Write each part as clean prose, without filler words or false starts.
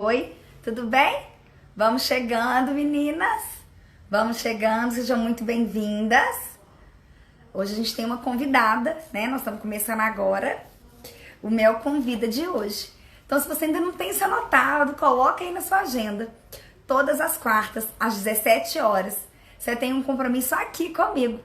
Oi, tudo bem? Vamos chegando, meninas. Vamos chegando, sejam muito bem-vindas. Hoje a gente tem uma convidada, né? Nós estamos começando agora o Mel Convida de hoje. Então, se você ainda não tem isso anotado, coloca aí na sua agenda. Todas as quartas, às 17 horas, você tem um compromisso aqui comigo,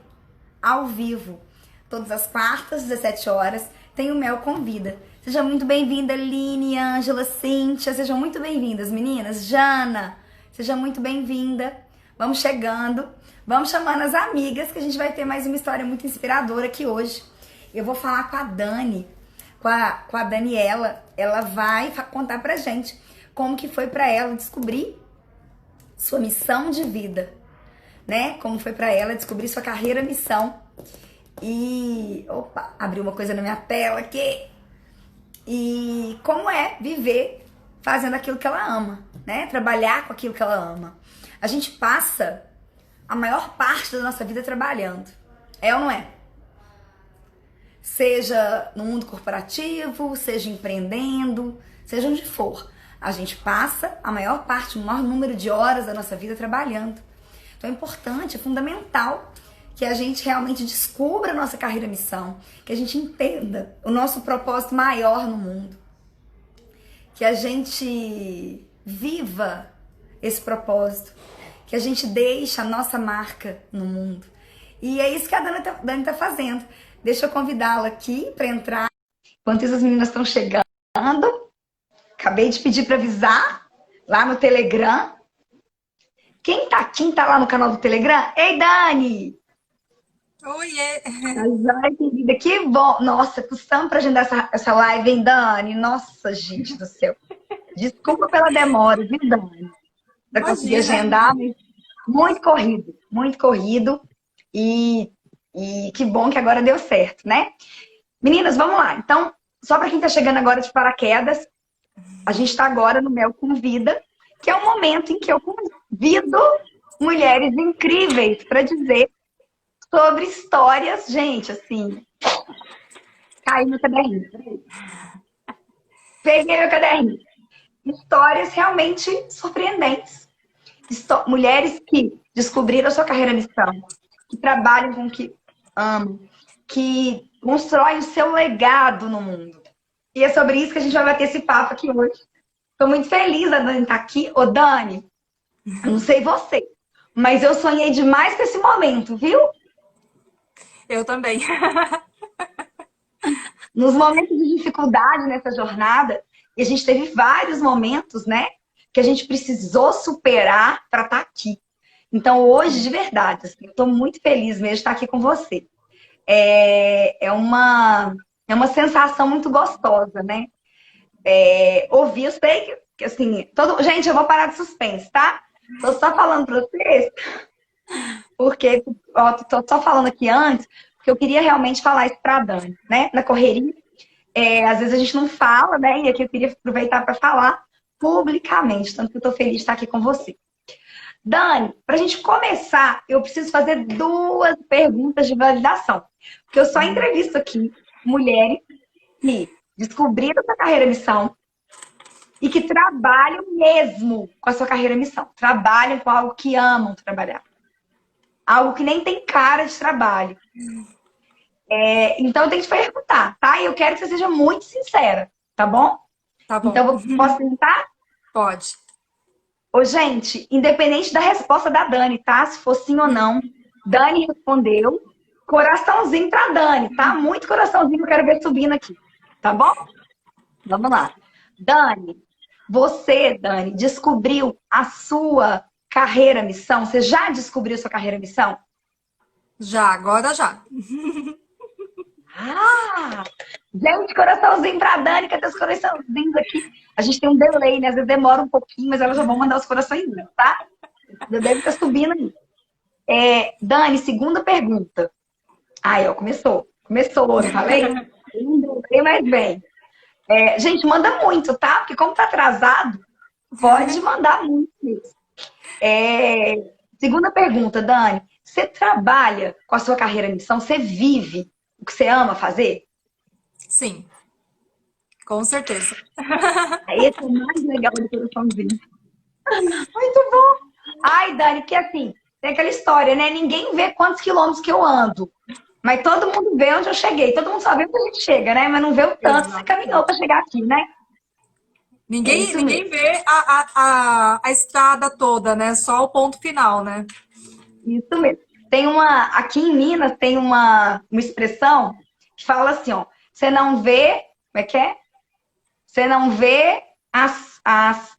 ao vivo. Todas as quartas, 17 horas, tem o Mel Convida. Seja muito bem-vinda, Line, Ângela, Cíntia. Sejam muito bem-vindas, meninas. Jana, seja muito bem-vinda. Vamos chegando. Vamos chamando as amigas, que a gente vai ter mais uma história muito inspiradora aqui hoje. Eu vou falar com a Dani, com a Daniela. Ela vai contar pra gente como que foi pra ela descobrir sua missão de vida, né? Como foi pra ela descobrir sua carreira missão. E, opa, abriu uma coisa na minha tela aqui. E como é viver fazendo aquilo que ela ama, né? Trabalhar com aquilo que ela ama. A gente passa a maior parte da nossa vida trabalhando. É ou não é? Seja no mundo corporativo, seja empreendendo, seja onde for. A gente passa a maior parte, o maior número de horas da nossa vida trabalhando. Então é importante, é fundamental que a gente realmente descubra a nossa carreira missão, que a gente entenda o nosso propósito maior no mundo, que a gente viva esse propósito, que a gente deixe a nossa marca no mundo. E é isso que a Dani tá fazendo. Deixa eu convidá-la aqui para entrar. Enquanto isso, as meninas estão chegando. Acabei de pedir para avisar lá no Telegram. Quem tá lá no canal do Telegram? Ei, Dani! Oiê! Ai, querida, que bom! Nossa, custamos para agendar essa live, hein, Dani? Nossa, gente do céu. Desculpa pela demora, viu, Dani? Para conseguir Imagina! agendar, mas muito corrido, muito corrido. E que bom que agora deu certo, né? Meninas, vamos lá. Então, só para quem está chegando agora de paraquedas, a gente está agora no Mel Convida, que é o momento em que eu convido mulheres incríveis para dizer sobre histórias, gente, assim, caiu no caderninho. Peguei meu caderninho. Histórias realmente surpreendentes. Mulheres que descobriram a sua carreira missão, que trabalham com o que amam, que constroem o seu legado no mundo. E é sobre isso que a gente vai bater esse papo aqui hoje. Estou muito feliz da Dani estar aqui. Ô, Dani, eu não sei você, mas eu sonhei demais com esse momento, viu? Eu também. Nos momentos de dificuldade nessa jornada, e a gente teve vários momentos, né, que a gente precisou superar para estar aqui. Então, hoje, de verdade, assim, eu estou muito feliz mesmo de estar aqui com você. É uma sensação muito gostosa, né? Ouvir, eu sei que assim, gente, eu vou parar de suspense, tá? Tô só falando para vocês, porque, ó, tô só falando aqui antes, porque eu queria realmente falar isso pra Dani, né? Na correria, às vezes a gente não fala, né? E aqui eu queria aproveitar para falar publicamente, tanto que eu tô feliz de estar aqui com você. Dani, para a gente começar, eu preciso fazer duas perguntas de validação. Porque eu só entrevisto aqui mulheres que descobriram a sua carreira missão e que trabalham mesmo com a sua carreira missão. Trabalham com algo que amam trabalhar. Algo que nem tem cara de trabalho. Então eu tenho que te perguntar, tá? E eu quero que você seja muito sincera, tá bom? Tá Então bom. posso tentar? Pode. Ô, gente, independente da resposta da Dani, tá? Se for sim ou não, Dani respondeu. Coraçãozinho pra Dani, tá? Muito coraçãozinho que eu quero ver subindo aqui. Tá bom? Vamos lá. Dani, você, Dani, descobriu a sua carreira missão? Você já descobriu sua carreira missão? Já, agora já. Ah! Gente, coraçãozinho pra Dani, cadê os coraçãozinhos aqui? A gente tem um delay, né? Às vezes demora um pouquinho, mas elas já vão mandar os coraçõezinhos, tá? Já deve estar subindo aí. Dani, segunda pergunta. Aí, ó, começou. Começou, eu falei? Tem mais bem. Gente, manda muito, tá? Porque como tá atrasado, pode mandar muito mesmo. Segunda pergunta, Dani. Você trabalha com a sua carreira missão? Você vive o que você ama fazer? Sim. Com certeza. Esse é o mais legal do coraçãozinho. Muito bom. Ai, Dani, que assim, tem aquela história, né? Ninguém vê quantos quilômetros que eu ando. Mas todo mundo vê onde eu cheguei. Todo mundo só vê onde a gente chega, né? Mas não vê o tanto que você caminhou para Exatamente. chegar aqui, né? É Ninguém, isso ninguém mesmo. vê a estrada toda, né? Só o ponto final, né? Isso mesmo. Tem uma, aqui em Minas tem uma expressão que fala assim, ó, você não vê, como é que é? Você não vê as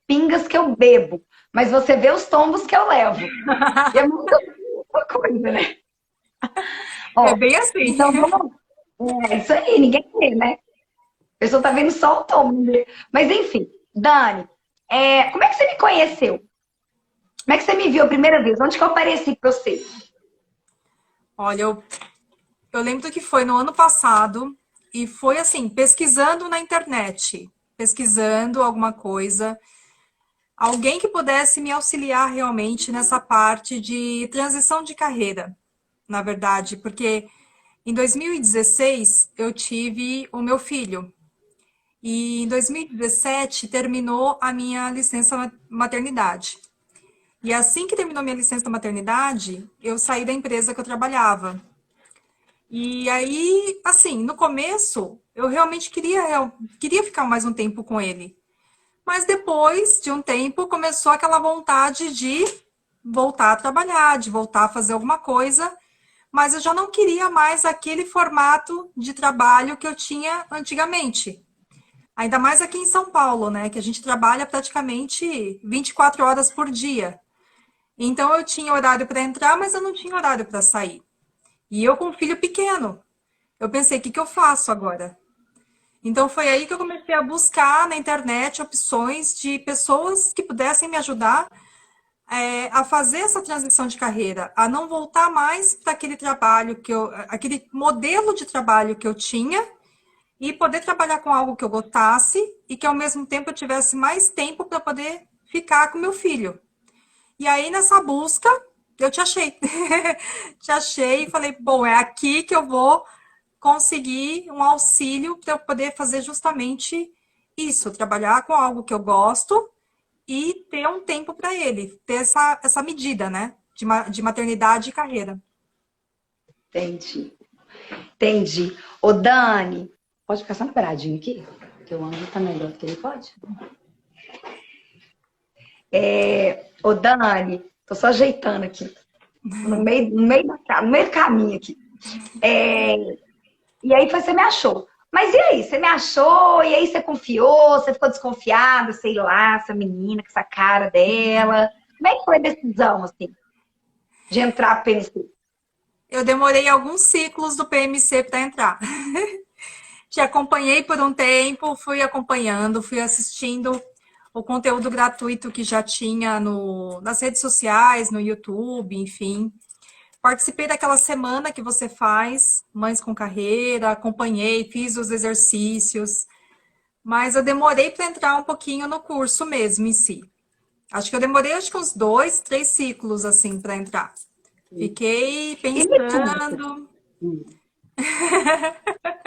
pingas que eu bebo, mas você vê os tombos que eu levo. E é muito uma coisa, né? É Ó, bem assim. então vamos. É isso aí, ninguém vê, né? A pessoa tá vendo só o tombo, né? Mas enfim, Dani, como é que você me conheceu? Como é que você me viu a primeira vez? Onde que eu apareci pra você? Olha, eu lembro que foi no ano passado e foi assim, pesquisando na internet, pesquisando alguma coisa, alguém que pudesse me auxiliar realmente nessa parte de transição de carreira, na verdade, porque em 2016 eu tive o meu filho e em 2017 terminou a minha licença maternidade. E assim que terminou minha licença maternidade, eu saí da empresa que eu trabalhava. E aí, assim, no começo, eu realmente queria ficar mais um tempo com ele. Mas depois de um tempo, começou aquela vontade de voltar a trabalhar, de voltar a fazer alguma coisa. Mas eu já não queria mais aquele formato de trabalho que eu tinha antigamente. Ainda mais aqui em São Paulo, né? Que a gente trabalha praticamente 24 horas por dia. Então eu tinha horário para entrar, mas eu não tinha horário para sair. E eu com um filho pequeno. Eu pensei, o que que eu faço agora? Então foi aí que eu comecei a buscar na internet opções de pessoas que pudessem me ajudar a fazer essa transição de carreira, a não voltar mais para aquele trabalho aquele modelo de trabalho que eu tinha e poder trabalhar com algo que eu gostasse e que ao mesmo tempo eu tivesse mais tempo para poder ficar com meu filho. E aí nessa busca eu te achei. Te achei e falei, bom, é aqui que eu vou conseguir um auxílio para eu poder fazer justamente isso, trabalhar com algo que eu gosto e ter um tempo para ele, ter essa medida, né, de maternidade e carreira. Entendi. Entendi. Ô, Dani, pode ficar só um paradinho aqui? Que o anjo tá melhor do que ele pode. Ô, Dani, tô só ajeitando aqui, no meio do caminho aqui. É, e aí você me achou. Mas e aí? Você me achou, e aí você confiou, você ficou desconfiada, sei lá, essa menina, com essa cara dela. Como é que foi a decisão, assim, de entrar pro PNC? Eu demorei alguns ciclos do PMC para entrar. Te acompanhei por um tempo, fui acompanhando, fui assistindo o conteúdo gratuito que já tinha nas redes sociais, no YouTube, enfim. Participei daquela semana que você faz, Mães com Carreira, acompanhei, fiz os exercícios, mas eu demorei para entrar um pouquinho no curso mesmo em si. Acho que eu demorei uns 2, 3 ciclos assim para entrar. Fiquei E me conta, pensando.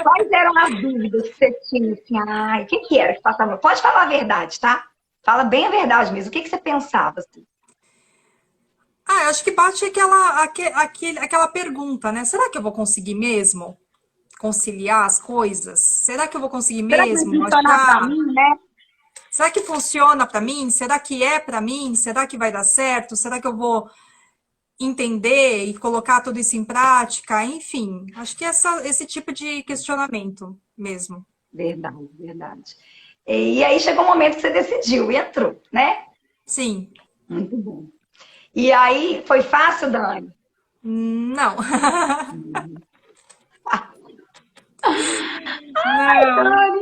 quais eram as dúvidas que você tinha, assim, ai, o que que era que passava? Pode falar a verdade, tá? Fala bem a verdade mesmo. O que que você pensava, assim? Ah, eu acho que bate aquela pergunta, né? Será que eu vou conseguir mesmo conciliar as coisas? Será que eu vou conseguir Será que vai mesmo funcionar pra achar? mim, né? Será que funciona para mim? Será que é para mim? Será que vai dar certo? Será que eu vou entender e colocar tudo isso em prática? Enfim, acho que esse tipo de questionamento mesmo. Verdade, verdade. E aí chegou o momento que você decidiu e entrou, né? Sim. Muito bom. E aí, foi fácil, Dani? Não. Ai, Não. Dani.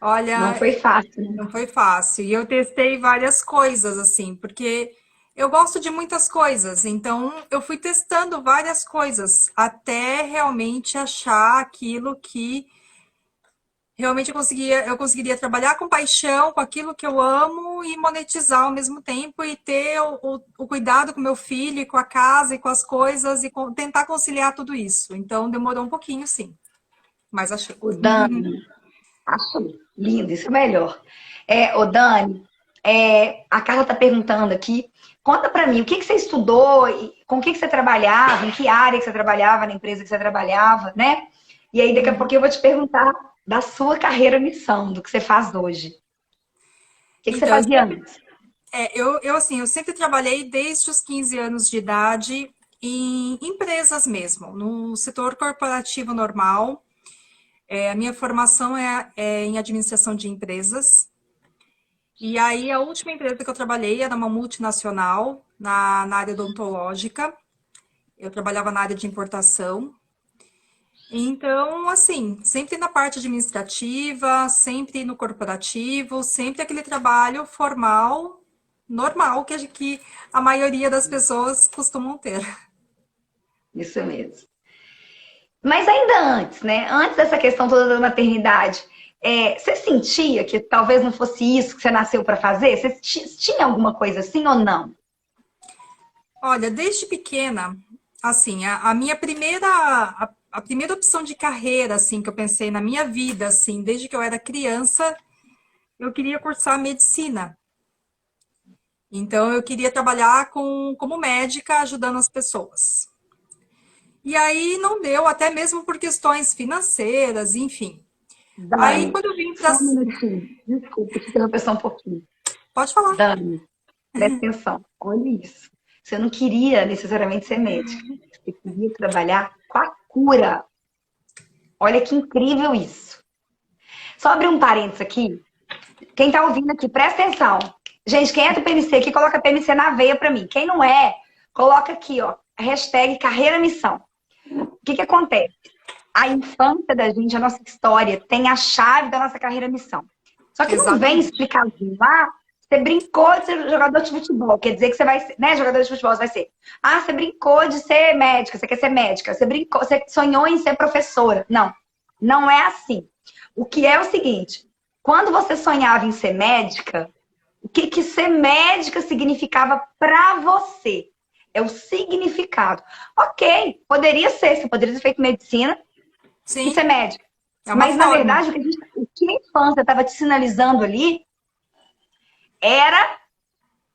Não Olha, foi fácil, né? não foi fácil. E eu testei várias coisas, assim, porque eu gosto de muitas coisas. Então, eu fui testando várias coisas até realmente achar aquilo que realmente eu conseguiria trabalhar com paixão, com aquilo que eu amo e monetizar ao mesmo tempo e ter o cuidado com meu filho, e com a casa e com as coisas e tentar conciliar tudo isso. Então, demorou um pouquinho, sim, mas achei. O Dani. Acho lindo, isso é melhor. Ô Dani, a Carla tá perguntando aqui, conta pra mim, o que que você estudou, com o que que você trabalhava, em que área que você trabalhava, na empresa que você trabalhava, né? E aí daqui a pouco eu vou te perguntar da sua carreira missão, do que você faz hoje. O que que você Então, fazia antes? assim, eu sempre trabalhei desde os 15 anos de idade em empresas mesmo, no setor corporativo normal. A minha formação é em administração de empresas. E aí, a última empresa que eu trabalhei era uma multinacional na área odontológica. Eu trabalhava na área de importação. Então, assim, sempre na parte administrativa, sempre no corporativo, sempre aquele trabalho formal, normal, que a maioria das pessoas costumam ter. Isso mesmo. Mas ainda antes, né? Antes dessa questão toda da maternidade, você sentia que talvez não fosse isso que você nasceu para fazer? Você tinha alguma coisa assim ou não? Olha, desde pequena, assim, a primeira opção de carreira, assim, que eu pensei na minha vida, assim, desde que eu era criança, eu queria cursar medicina. Então, eu queria trabalhar como médica, ajudando as pessoas. E aí não deu, até mesmo por questões financeiras, enfim. Aí, Dani, quando eu vim para. só um minutinho. Desculpa, te interromper só um pouquinho. Pode falar. Dani, presta atenção. Olha isso. Você não queria necessariamente ser médica. Você queria trabalhar com a cura. Olha que incrível isso. Só abrir um parênteses aqui. Quem tá ouvindo aqui, presta atenção. Gente, quem é do PMC aqui, coloca PMC na veia pra mim. Quem não é, coloca aqui, ó, a hashtag carreira missão. O que que acontece? A infância da gente, a nossa história, tem a chave da nossa carreira missão. Só que não vem Exatamente. explicadinho lá. Você brincou de ser jogador de futebol, quer dizer que você vai ser, né? Jogador de futebol, você vai ser. Ah, você brincou de ser médica, você quer ser médica. Você brincou, você sonhou em ser professora. Não, não é assim. O que é o seguinte: quando você sonhava em ser médica, o que que ser médica significava para você? É o significado. Ok, poderia ser, você poderia ter feito medicina e ser Sim, médica. é uma Mas, na forma. verdade, o que a infância estava te sinalizando ali era,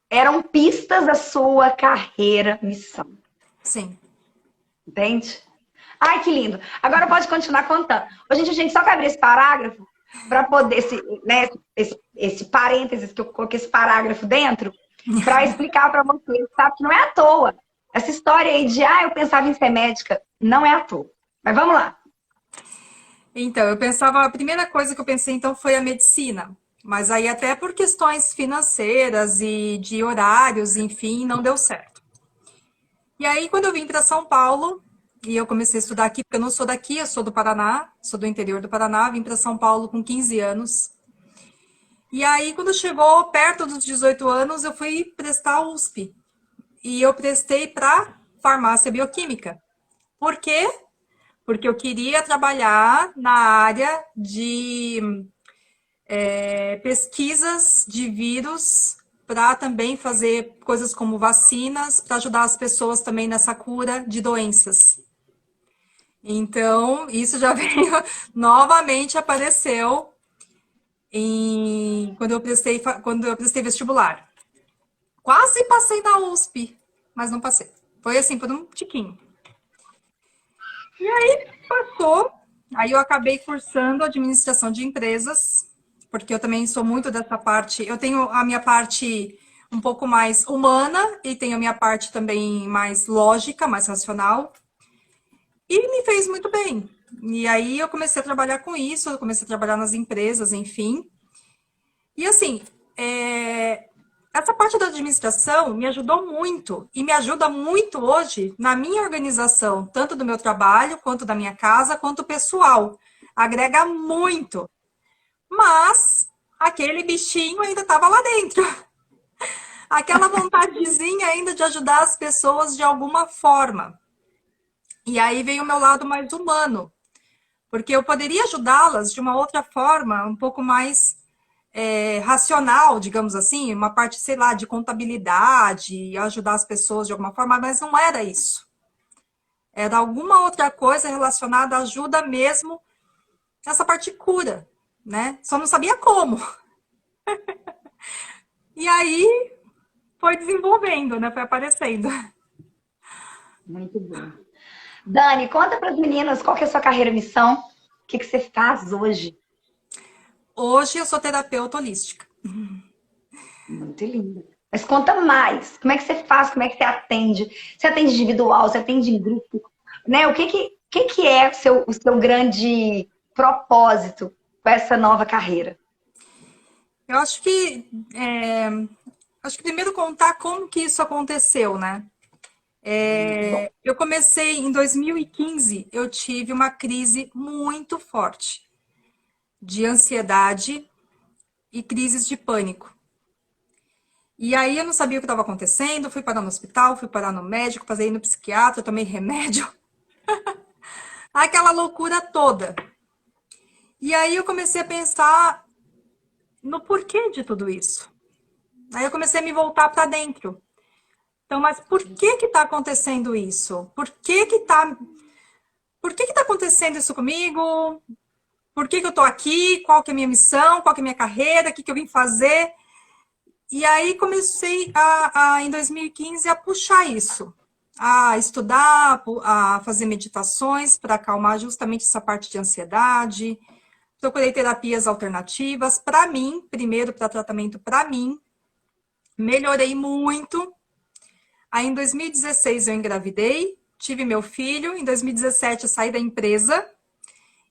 eram pistas da sua carreira missão. Sim. Entende? Ai, que lindo. Agora pode continuar contando. Ô, gente, a gente só quer abrir esse parágrafo para poder, esse parênteses que eu coloquei esse parágrafo dentro, para explicar para vocês, sabe? Que não é à toa. Essa história aí de, eu pensava em ser médica, não é à toa. Mas vamos lá. Então, eu pensava, a primeira coisa que eu pensei então foi a medicina. Mas aí até por questões financeiras e de horários, enfim, não deu certo. E aí quando eu vim para São Paulo, e eu comecei a estudar aqui, porque eu não sou daqui, eu sou do Paraná, sou do interior do Paraná, vim para São Paulo com 15 anos. E aí quando chegou perto dos 18 anos, eu fui prestar a USP. E eu prestei para farmácia bioquímica. Por quê? Porque eu queria trabalhar na área de pesquisas de vírus para também fazer coisas como vacinas, para ajudar as pessoas também nessa cura de doenças. Então, isso já veio, novamente apareceu quando eu prestei vestibular. Quase passei na USP, mas não passei. Foi assim, por um tiquinho. E aí passou, aí eu acabei cursando administração de empresas, porque eu também sou muito dessa parte. Eu tenho a minha parte um pouco mais humana e tenho a minha parte também mais lógica, mais racional. E me fez muito bem. E aí eu comecei a trabalhar com isso, eu comecei a trabalhar nas empresas, enfim. E assim, essa parte da administração me ajudou muito e me ajuda muito hoje na minha organização, tanto do meu trabalho, quanto da minha casa, quanto pessoal. Agrega muito. Mas aquele bichinho ainda estava lá dentro. Aquela vontadezinha ainda de ajudar as pessoas de alguma forma. E aí veio o meu lado mais humano, porque eu poderia ajudá-las de uma outra forma, um pouco mais racional, digamos assim, uma parte, sei lá, de contabilidade, ajudar as pessoas de alguma forma, mas não era isso. Era alguma outra coisa relacionada à ajuda mesmo nessa parte cura, né? Só não sabia como. E aí foi desenvolvendo, né? Foi aparecendo. Muito bom. Dani, conta para as meninas qual que é a sua carreira missão, o que que você faz hoje? Hoje eu sou terapeuta holística. Muito linda. Mas conta mais. Como é que você faz? Como é que você atende? Você atende individual? Você atende em grupo? Né? O que que é o seu grande propósito com essa nova carreira? Eu acho que primeiro contar como que isso aconteceu, né? Muito bom. Eu comecei em 2015, eu tive uma crise muito forte de ansiedade e crises de pânico. E aí eu não sabia o que estava acontecendo, fui parar no hospital, fui parar no médico, passei no psiquiatra, tomei remédio, aquela loucura toda. E aí eu comecei a pensar no porquê de tudo isso. Aí eu comecei a me voltar para dentro. Então, mas por que que está acontecendo isso? Por que que tá acontecendo isso comigo? Por que que eu estou aqui? Qual que é a minha missão? Qual que é a minha carreira? O que que eu vim fazer? E aí comecei em 2015 a puxar isso, a estudar, a fazer meditações para acalmar justamente essa parte de ansiedade. Procurei terapias alternativas para mim, primeiro para tratamento para mim. Melhorei muito. Aí em 2016 eu engravidei, tive meu filho. Em 2017 eu saí da empresa.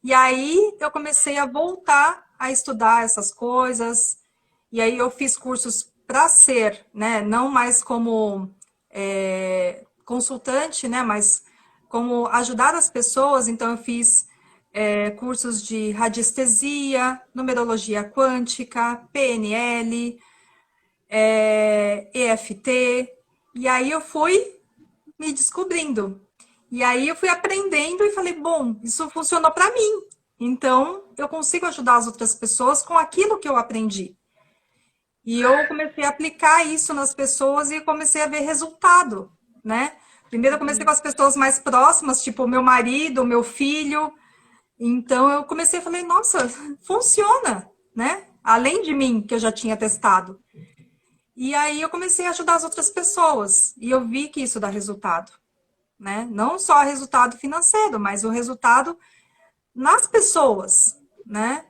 E aí eu comecei a voltar a estudar essas coisas. E aí eu fiz cursos para ser, né, não mais como consultante, né, mas como ajudar as pessoas. Então eu fiz cursos de radiestesia, numerologia quântica, PNL, EFT. E aí eu fui me descobrindo. E aí eu fui aprendendo e falei, bom, isso funcionou para mim. Então eu consigo ajudar as outras pessoas com aquilo que eu aprendi. E eu comecei a aplicar isso nas pessoas e comecei a ver resultado, né? Primeiro eu comecei com as pessoas mais próximas, tipo meu marido, meu filho. Então eu comecei a falar, nossa, funciona, né? Além de mim, que eu já tinha testado. E aí eu comecei a ajudar as outras pessoas. E eu vi que isso dá resultado, né? Não só resultado financeiro, mas o resultado nas pessoas, né?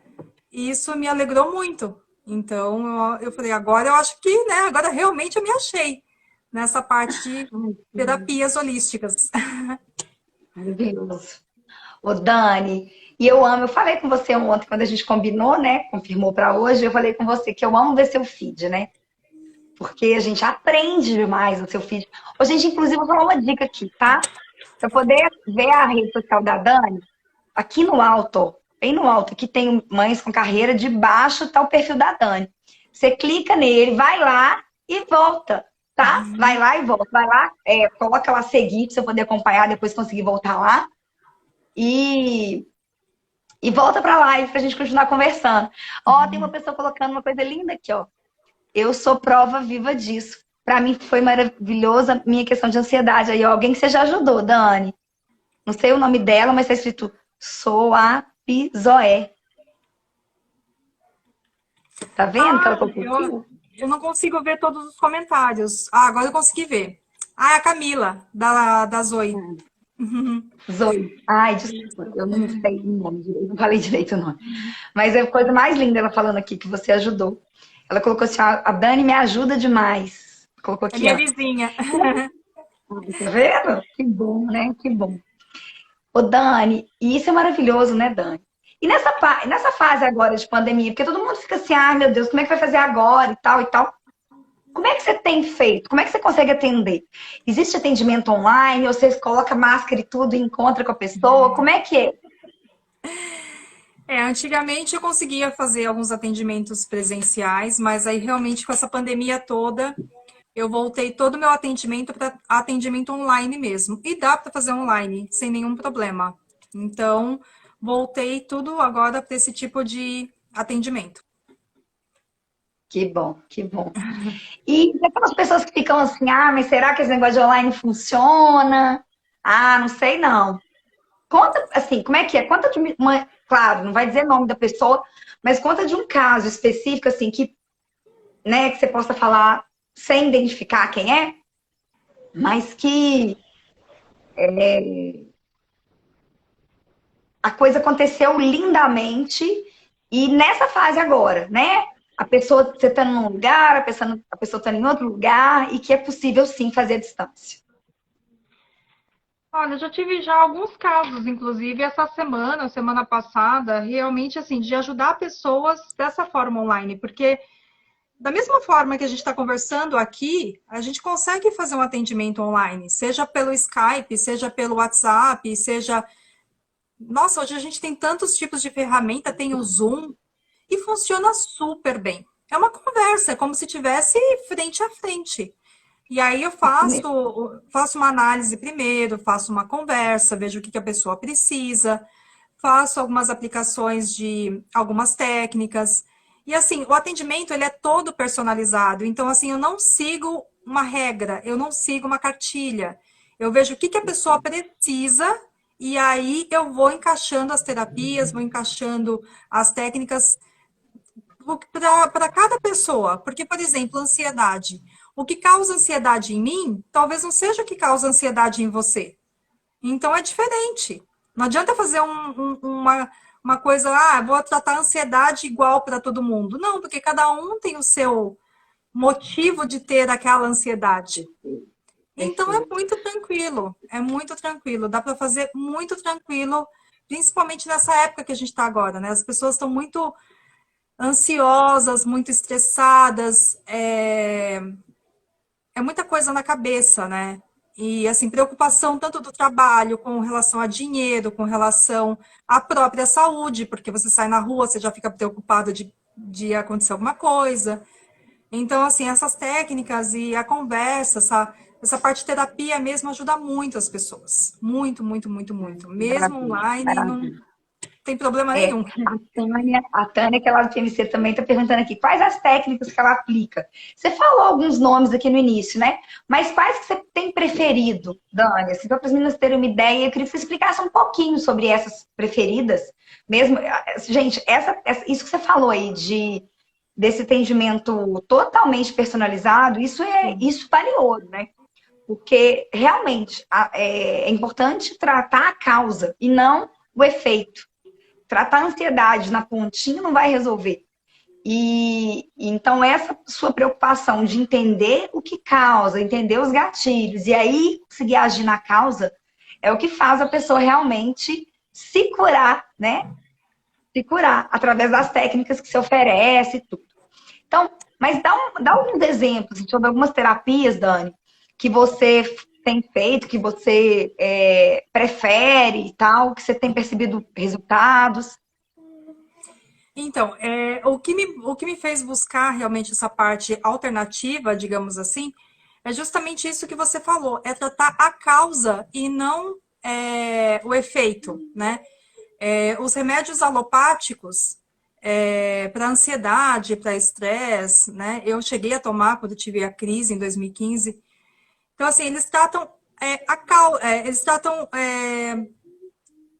E isso me alegrou muito. Então, eu falei, agora eu acho que, né, agora realmente eu me achei nessa parte de Ai, que terapias holísticas. maravilhoso. Ô, Dani, e eu amo, eu falei com você ontem, quando a gente combinou, né? Confirmou para hoje, eu falei com você que eu amo ver seu feed, né? Porque a gente aprende demais no seu feed. Ô, gente, inclusive, vou falar uma dica aqui, tá? Para poder ver a rede social da Dani, aqui no alto, ó, bem no alto, aqui tem Mães com Carreira, debaixo tá o perfil da Dani. Você clica nele, vai lá e volta, tá? Vai lá e volta. Vai lá, coloca lá seguir pra você poder acompanhar, depois conseguir voltar lá. E, e volta pra live pra gente continuar conversando. Ó, tem uma pessoa colocando uma coisa linda aqui, ó. Eu sou prova viva disso. Pra mim foi maravilhosa minha questão de ansiedade. Aí, ó, alguém que você já ajudou, Dani. Não sei o nome dela, mas tá escrito Soapizoé. Tá vendo que ela colocou aqui? Eu não consigo ver todos os comentários. Ah, agora eu consegui ver. Ah, é a Camila, da Zoe. Zoe. Ai, desculpa, eu não sei o nome direito, não falei direito o nome. Mas é a coisa mais linda ela falando aqui, que você ajudou. Ela colocou assim, a Dani me ajuda demais. Colocou É aqui, minha ó. vizinha. Tá vendo? Que bom, né? Que bom. Ô, Dani, e isso é maravilhoso, né, Dani? E nessa fase agora de pandemia, porque todo mundo fica assim, ah, meu Deus, como é que vai fazer agora e tal e tal. Como é que você tem feito? Como é que você consegue atender? Existe atendimento online? Ou você coloca máscara e tudo e encontra com a pessoa? Como é que é? Antigamente eu conseguia fazer alguns atendimentos presenciais, mas aí realmente com essa pandemia toda, eu voltei todo o meu atendimento para atendimento online mesmo. E dá para fazer online, sem nenhum problema. Então, voltei tudo agora para esse tipo de atendimento. Que bom, que bom. E aquelas pessoas que ficam assim, ah, mas será que esse negócio de online funciona? Ah, não sei não. Conta, assim, como é que é? Conta de uma, claro, não vai dizer nome da pessoa, mas conta de um caso específico, assim, que, né, que você possa falar sem identificar quem é, mas que a coisa aconteceu lindamente e nessa fase agora, né? A pessoa, você está num lugar, a pessoa está em outro lugar e que é possível sim fazer a distância. Olha, eu já tive já alguns casos, inclusive essa semana, semana passada, realmente assim, de ajudar pessoas dessa forma online, porque da mesma forma que a gente está conversando aqui, a gente consegue fazer um atendimento online, seja pelo Skype, seja pelo WhatsApp, seja. Nossa, hoje a gente tem tantos tipos de ferramenta, tem o Zoom, e funciona super bem. É uma conversa, é como se tivesse frente a frente. E aí eu faço uma análise primeiro, faço uma conversa, vejo o que a pessoa precisa, faço algumas aplicações de algumas técnicas. E assim, o atendimento ele é todo personalizado. Então, assim, eu não sigo uma regra, eu não sigo uma cartilha. Eu vejo o que a pessoa precisa e aí eu vou encaixando as terapias, vou encaixando as técnicas para cada pessoa. Porque, por exemplo, ansiedade. O que causa ansiedade em mim, talvez não seja o que causa ansiedade em você. Então é diferente. Não adianta fazer uma coisa, vou tratar a ansiedade igual para todo mundo. Não, porque cada um tem o seu motivo de ter aquela ansiedade. Então é muito tranquilo, dá para fazer muito tranquilo, principalmente nessa época que a gente está agora, né? As pessoas estão muito ansiosas, muito estressadas, é muita coisa na cabeça, né? E, assim, preocupação tanto do trabalho, com relação a dinheiro, com relação à própria saúde, porque você sai na rua, você já fica preocupado de acontecer alguma coisa. Então, assim, essas técnicas e a conversa, essa parte de terapia mesmo ajuda muito as pessoas. Muito, muito, muito, muito. Mesmo Maravilha, online, não maravilha. tem problema É, nenhum. a Tânia, que é lá do FMC, também está perguntando aqui quais as técnicas que ela aplica. Você falou alguns nomes aqui no início, né? Mas quais que você tem preferido, Dani? Assim, para as meninas terem uma ideia, eu queria que você explicasse um pouquinho sobre essas preferidas. Mesmo, gente, isso que você falou aí desse atendimento totalmente personalizado, isso vale ouro, né? Porque realmente é importante tratar a causa e não o efeito. Tratar a ansiedade na pontinha não vai resolver. E então essa sua preocupação de entender o que causa, entender os gatilhos e aí conseguir agir na causa é o que faz a pessoa realmente se curar, né? Se curar através das técnicas que se oferece e tudo. Então, mas dá alguns exemplos sobre algumas terapias, Dani, que você tem feito, que você prefere e tal, que você tem percebido resultados. Então, o que me fez buscar realmente essa parte alternativa, digamos assim, é justamente isso que você falou, é tratar a causa e não o efeito, né? Os remédios alopáticos para ansiedade, para estresse, né? Eu cheguei a tomar quando tive a crise em 2015. Então, assim, eles tratam eles tratam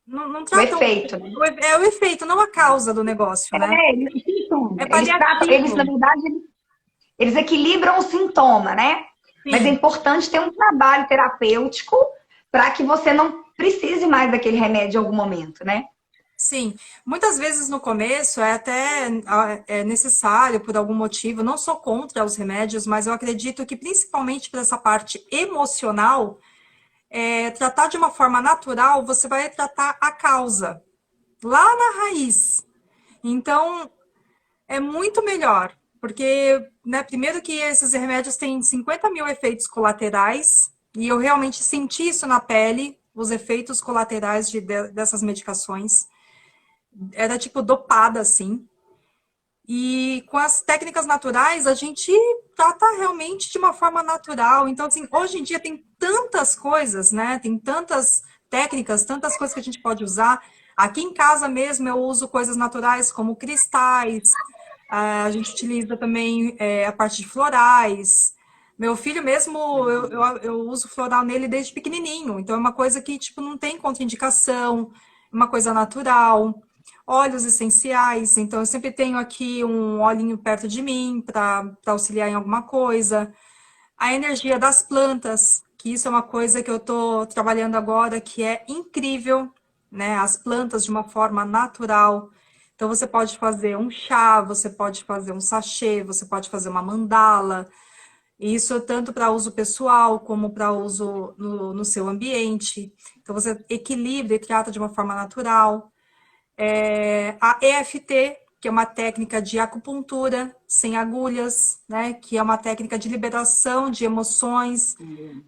não O tratam efeito, né? o efeito, não a causa do negócio, né? Eles o sintoma. É Eles, paliativo. na verdade, eles equilibram o sintoma, né? Mas é Sim, importante ter um trabalho terapêutico para que você não precise mais daquele remédio em algum momento, né? sim. Muitas vezes no começo é até necessário por algum motivo. Não sou contra os remédios, mas eu acredito que principalmente para essa parte emocional, tratar de uma forma natural, você vai tratar a causa, lá na raiz. Então, é muito melhor, porque, né, primeiro que esses remédios têm 50 mil efeitos colaterais, e eu realmente senti isso na pele, os efeitos colaterais dessas medicações. Era tipo dopada, assim. E com as técnicas naturais, a gente trata realmente de uma forma natural. Então, assim, hoje em dia tem tantas coisas, né? Tem tantas técnicas, tantas coisas que a gente pode usar. Aqui em casa mesmo eu uso coisas naturais como cristais, a gente utiliza também a parte de florais. Meu filho mesmo, eu uso floral nele desde pequenininho. Então é uma coisa que, tipo, não tem contraindicação, é uma coisa natural. óleos essenciais, então eu sempre tenho aqui um olhinho perto de mim para auxiliar em alguma coisa. A energia das plantas, que isso é uma coisa que eu estou trabalhando agora, que é incrível, né? As plantas de uma forma natural. Então você pode fazer um chá, você pode fazer um sachê, você pode fazer uma mandala. Isso tanto para uso pessoal como para uso no seu ambiente. Então você equilibra e trata de uma forma natural. A EFT, que é uma técnica de acupuntura sem agulhas, né? Que é uma técnica de liberação de emoções,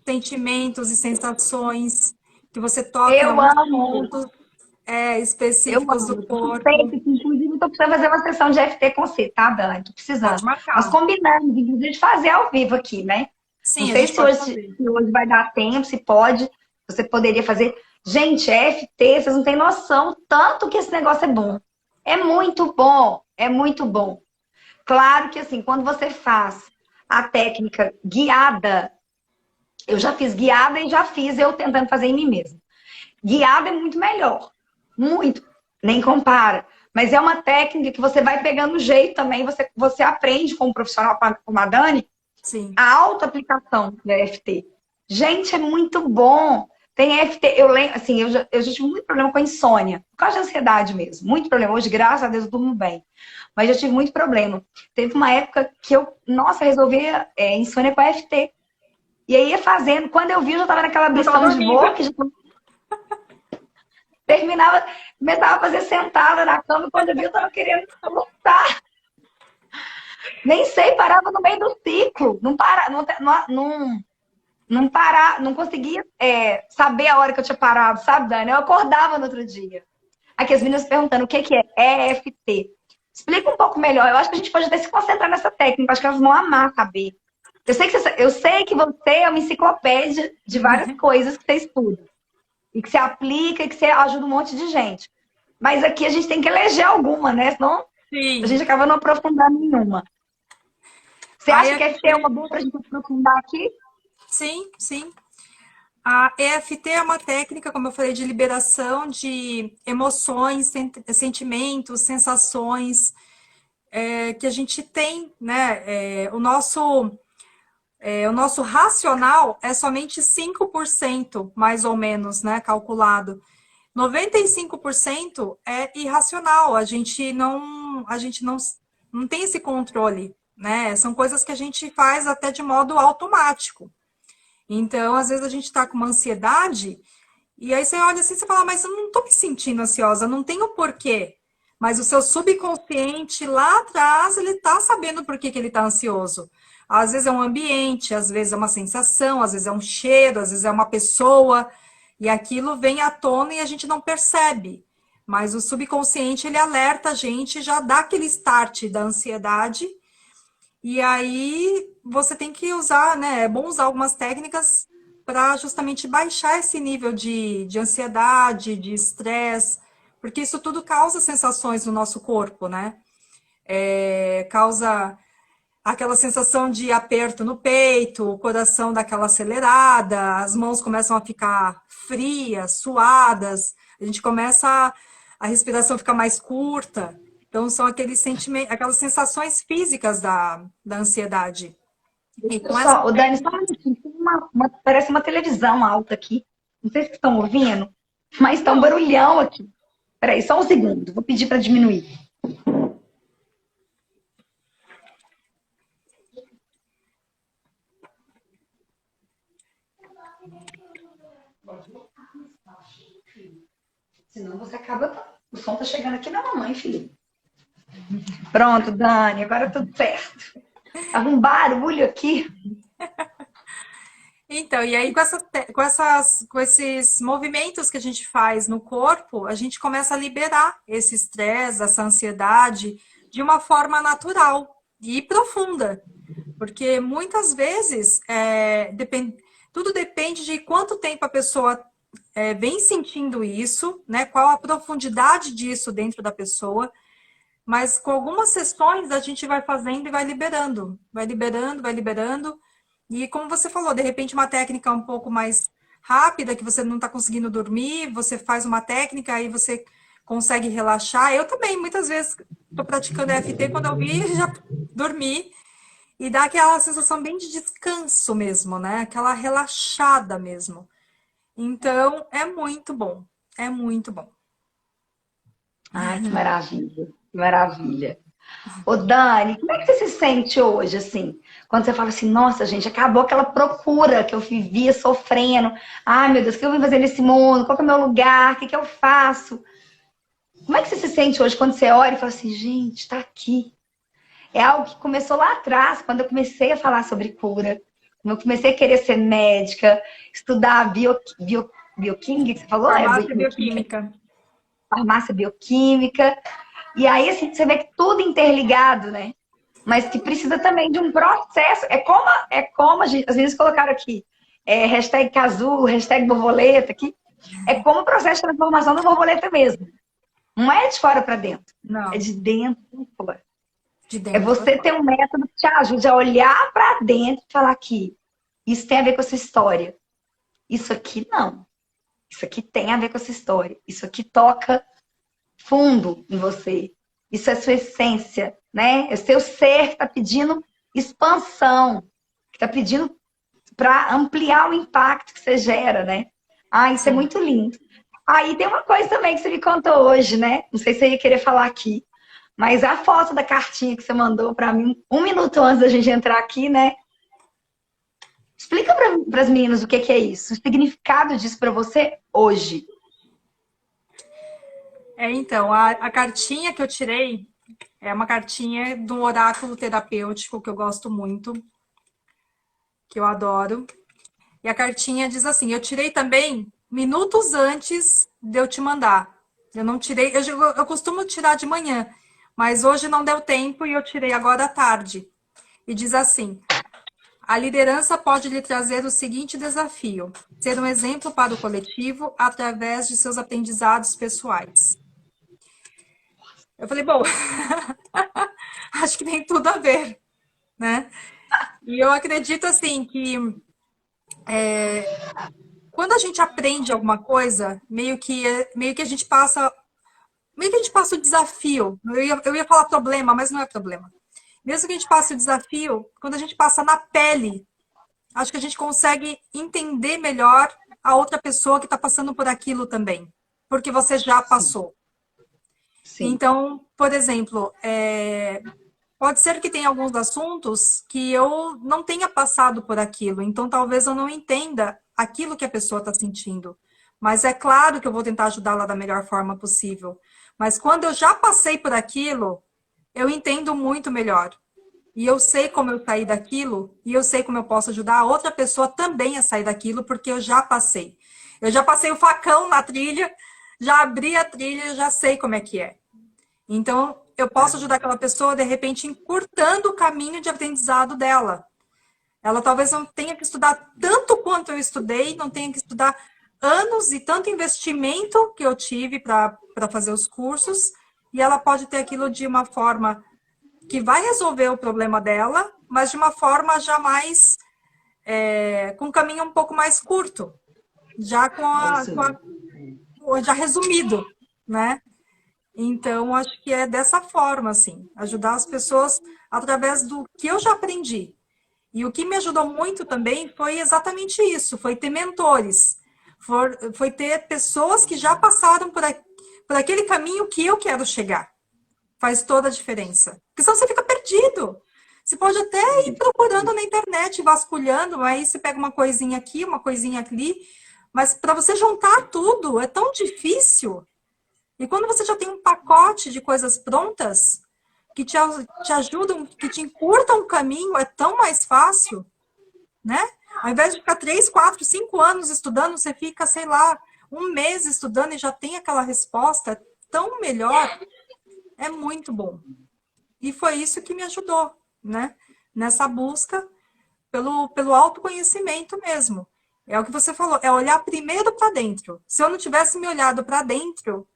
sentimentos e sensações, que você toca em Eu alguns amo, pontos eu específicos do amo. corpo. Inclusive, tô precisando fazer uma sessão de FT com você, tá, Dani? Tô Pode precisando. Nós marcar. combinamos, inclusive, de fazer ao vivo aqui, né? Não Sim, a sei gente se pode hoje, fazer. se hoje vai dar tempo, se pode. Você poderia fazer. Gente, FT, vocês não têm noção tanto que esse negócio é bom. É muito bom, é muito bom. Claro que assim, quando você faz a técnica guiada, eu já fiz guiada e já fiz eu tentando fazer em mim mesma. Guiada é muito melhor. Muito. Nem compara. Mas é uma técnica que você vai pegando jeito também. Você aprende como profissional, como a Dani, Sim. a auto-aplicação da EFT. Gente, é muito bom. Tem EFT, eu lembro, assim, eu já tive muito problema com a insônia, por causa de ansiedade mesmo. Muito problema. Hoje, graças a Deus, eu durmo bem. Mas já tive muito problema. Teve uma época que eu, nossa, resolvia insônia com a EFT. E aí ia fazendo. Quando eu vi, eu já estava naquela Eu tô ambição de dormindo. voo, que já terminava, começava a fazer sentada na cama, e quando eu vi, eu tava querendo voltar. Nem sei, parava no meio do ciclo. Não para, não parar, não conseguia saber a hora que eu tinha parado, sabe, Dani? Eu acordava no outro dia. Aqui as meninas perguntando o que que é EFT. Explica um pouco melhor. Eu acho que a gente pode até se concentrar nessa técnica. Acho que elas vão amar saber. Eu sei que você é uma enciclopédia de várias coisas que você estuda. E que você aplica e que você ajuda um monte de gente. Mas aqui a gente tem que eleger alguma, né? Senão a Sim. gente acaba não aprofundando nenhuma. Você A acha que FT é uma EFT, boa para a gente aprofundar aqui? sim, sim. A EFT é uma técnica, como eu falei, de liberação de emoções, sentimentos, sensações que a gente tem, né? O nosso racional é somente 5%, mais ou menos, né? Calculado. 95% é irracional. A gente não tem esse controle, né? São coisas que a gente faz até de modo automático. Então, às vezes a gente está com uma ansiedade e aí você olha assim e fala, mas eu não estou me sentindo ansiosa, não tem o porquê. Mas o seu subconsciente lá atrás, ele está sabendo por que que ele está ansioso. Às vezes é um ambiente, às vezes é uma sensação, às vezes é um cheiro, às vezes é uma pessoa, e aquilo vem à tona e a gente não percebe. Mas o subconsciente, ele alerta a gente, já dá aquele start da ansiedade, e aí você tem que usar, né? É bom usar algumas técnicas para justamente baixar esse nível de ansiedade, de estresse, porque isso tudo causa sensações no nosso corpo, né? Causa aquela sensação de aperto no peito, o coração dá aquela acelerada, as mãos começam a ficar frias, suadas, a gente começa a respiração fica mais curta. Então, são aqueles sentimentos, aquelas sensações físicas da ansiedade. E com essa O Dani, só um técnica. minutinho. Tem parece uma televisão alta aqui. Não sei se estão ouvindo, mas está um Não, barulhão aqui. Peraí, só um segundo. Vou pedir para diminuir. Senão você acaba. O som tá chegando aqui na mamãe, filho. Pronto, Dani, agora tudo certo. Tava um barulho aqui. então, e aí com esses movimentos que a gente faz no corpo, a gente começa a liberar esse estresse, essa ansiedade de uma forma natural e profunda. Porque muitas vezes tudo depende de quanto tempo a pessoa vem sentindo isso, né? Qual a profundidade disso dentro da pessoa. Mas com algumas sessões a gente vai fazendo e vai liberando, vai liberando, vai liberando. E como você falou, de repente uma técnica um pouco mais rápida, que você não está conseguindo dormir, você faz uma técnica, aí você consegue relaxar. Eu também, muitas vezes, estou praticando EFT, quando eu vi, já dormi. E dá aquela sensação bem de descanso mesmo, né? Aquela relaxada mesmo. Então, é muito bom. É muito bom. Ai, que maravilha, que maravilha. Ô, Dani, como é que você se sente hoje, assim? Quando você fala assim, nossa, gente, acabou aquela procura que eu vivia sofrendo. Ai, meu Deus, o que eu vim fazer nesse mundo? Qual que é o meu lugar? O que que eu faço? Como é que você se sente hoje quando você olha e fala assim, gente, tá aqui? É algo que começou lá atrás, quando eu comecei a falar sobre cura. Quando eu comecei a querer ser médica, estudar bioquímica, que você falou? É Farmácia bioquímica, bioquímica. farmácia bioquímica. E aí, assim, você vê que tudo interligado, né? Mas que precisa também de um processo. É como às vezes colocaram aqui, hashtag casulo, hashtag borboleta aqui. É como o processo de transformação da borboleta mesmo. Não é de fora para dentro, é Não, de dentro para fora. de É dentro para você fora. ter um método que te ajude a olhar para dentro e falar que isso tem a ver com a sua história. Isso aqui não. Isso aqui tem a ver com a sua história. Isso aqui toca fundo em você. Isso é sua essência, né? É o seu ser que está pedindo expansão, que está pedindo para ampliar o impacto que você gera, né? Ah, isso é Sim. muito lindo. Aí tem uma coisa também que você me contou hoje, né? Não sei se você ia querer falar aqui, mas a foto da cartinha que você mandou para mim 1 minuto antes da gente entrar aqui, né? Explica para as meninas o que é isso, o significado disso para você hoje. Então, a cartinha que eu tirei é uma cartinha de um oráculo terapêutico que eu gosto muito, que eu adoro. E a cartinha diz assim: eu tirei também minutos antes de eu te mandar. Eu não tirei, eu costumo tirar de manhã, mas hoje não deu tempo e eu tirei agora à tarde. E diz assim: a liderança pode lhe trazer o seguinte desafio: ser um exemplo para o coletivo através de seus aprendizados pessoais. Eu falei, bom, acho que tem tudo a ver, né? E eu acredito assim que quando a gente aprende alguma coisa, meio que a gente passa, meio que a gente passa o desafio. Eu ia falar problema, mas não é problema. Mesmo que a gente passe o desafio, quando a gente passa na pele, acho que a gente consegue entender melhor a outra pessoa que está passando por aquilo também, porque você já Sim, passou. sim, Então, por exemplo, pode ser que tenha alguns assuntos que eu não tenha passado por aquilo, então talvez eu não entenda aquilo que a pessoa está sentindo. Mas é claro que eu vou tentar ajudá-la da melhor forma possível. Mas quando eu já passei por aquilo, eu entendo muito melhor. E eu sei como eu saí daquilo, e eu sei como eu posso ajudar a outra pessoa também a sair daquilo, porque eu já passei. Eu já passei o facão na trilha, já abri a trilha, eu já sei como é que é. Então, eu posso ajudar aquela pessoa, de repente, encurtando o caminho de aprendizado dela. Ela talvez não tenha que estudar tanto quanto eu estudei, não tenha que estudar anos e tanto investimento que eu tive para fazer os cursos, e ela pode ter aquilo de uma forma que vai resolver o problema dela, mas de uma forma já mais, com um caminho um pouco mais curto, já é isso mesmo. já resumido, né? Então, acho que é dessa forma, assim, ajudar as pessoas através do que eu já aprendi. E o que me ajudou muito também foi exatamente isso, foi ter mentores, foi ter pessoas que já passaram por aquele caminho que eu quero chegar. Faz toda a diferença. Porque senão você fica perdido. Você pode até ir procurando na internet, vasculhando, aí você pega uma coisinha aqui, uma coisinha ali, mas para você juntar tudo é tão difícil. E quando você já tem um pacote de coisas prontas, que te ajudam, que te encurtam o caminho, é tão mais fácil, né? Ao invés de ficar 3, 4, 5 anos estudando, você fica, sei lá, um mês estudando e já tem aquela resposta, é tão melhor, é muito bom. E foi isso que me ajudou, né? Nessa busca pelo autoconhecimento mesmo. É o que você falou, é olhar primeiro para dentro. Se eu não tivesse me olhado para dentro,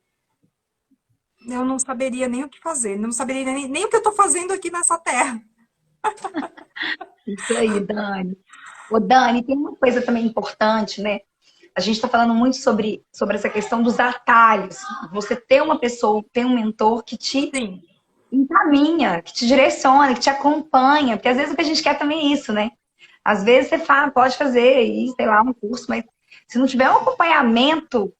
eu não saberia nem o que fazer, não saberia nem o que eu estou fazendo aqui nessa terra. Isso aí, Dani. Ô, Dani, tem uma coisa também importante, né? a gente está falando muito sobre essa questão dos atalhos. Você ter uma pessoa, ter um mentor que te Sim. encaminha, que te direciona, que te acompanha. Porque às vezes o que a gente quer também é isso, né? Às vezes você fala, pode fazer aí, sei lá, um curso, mas se não tiver um acompanhamento,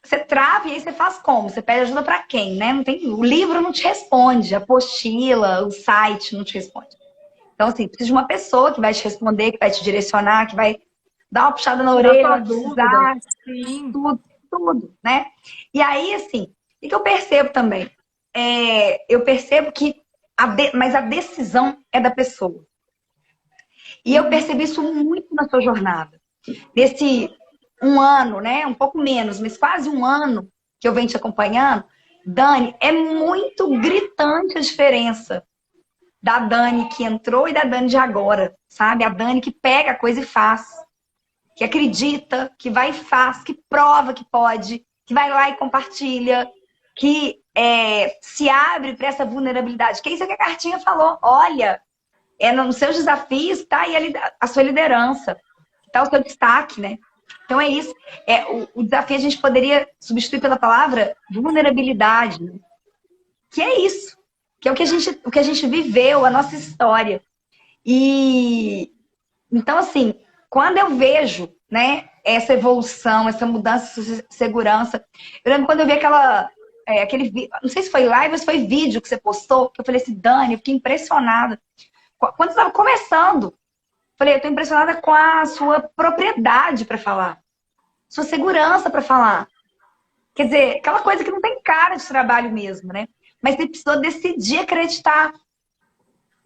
você trava e aí você faz como? Você pede ajuda para quem, né? Não tem, o livro não te responde, a apostila, o site não te responde. Então, assim, precisa de uma pessoa que vai te responder, que vai te direcionar, que vai dar uma puxada na Tirar orelha, vai suas dúvidas. precisar, Sim. tudo, tudo, né? E aí, assim, o que eu percebo também? Eu percebo que mas a decisão é da pessoa. E eu Uhum. percebi isso muito na sua jornada. Nesse um ano, né? Um pouco menos, mas quase um ano que eu venho te acompanhando, Dani, é muito gritante a diferença da Dani que entrou e da Dani de agora, sabe? A Dani que pega a coisa e faz, que acredita, que vai e faz, que prova que pode, que vai lá e compartilha, que se abre para essa vulnerabilidade. Que é isso que a cartinha falou. Olha, nos seus desafios tá aí a sua liderança, tá o seu destaque, né? Então é isso. O desafio a gente poderia substituir pela palavra vulnerabilidade, né? Que é isso. Que é o que a gente viveu, a nossa história. E então, assim, quando eu vejo, né, essa evolução, essa mudança de segurança, eu lembro quando eu vi aquele vídeo, não sei se foi live ou se foi vídeo que você postou, que eu falei assim, Dani, eu fiquei impressionada. Quando você estava começando, falei, eu estou impressionada com a sua propriedade para falar, sua segurança para falar. Quer dizer, aquela coisa que não tem cara de trabalho mesmo, né? Mas você precisou decidir acreditar.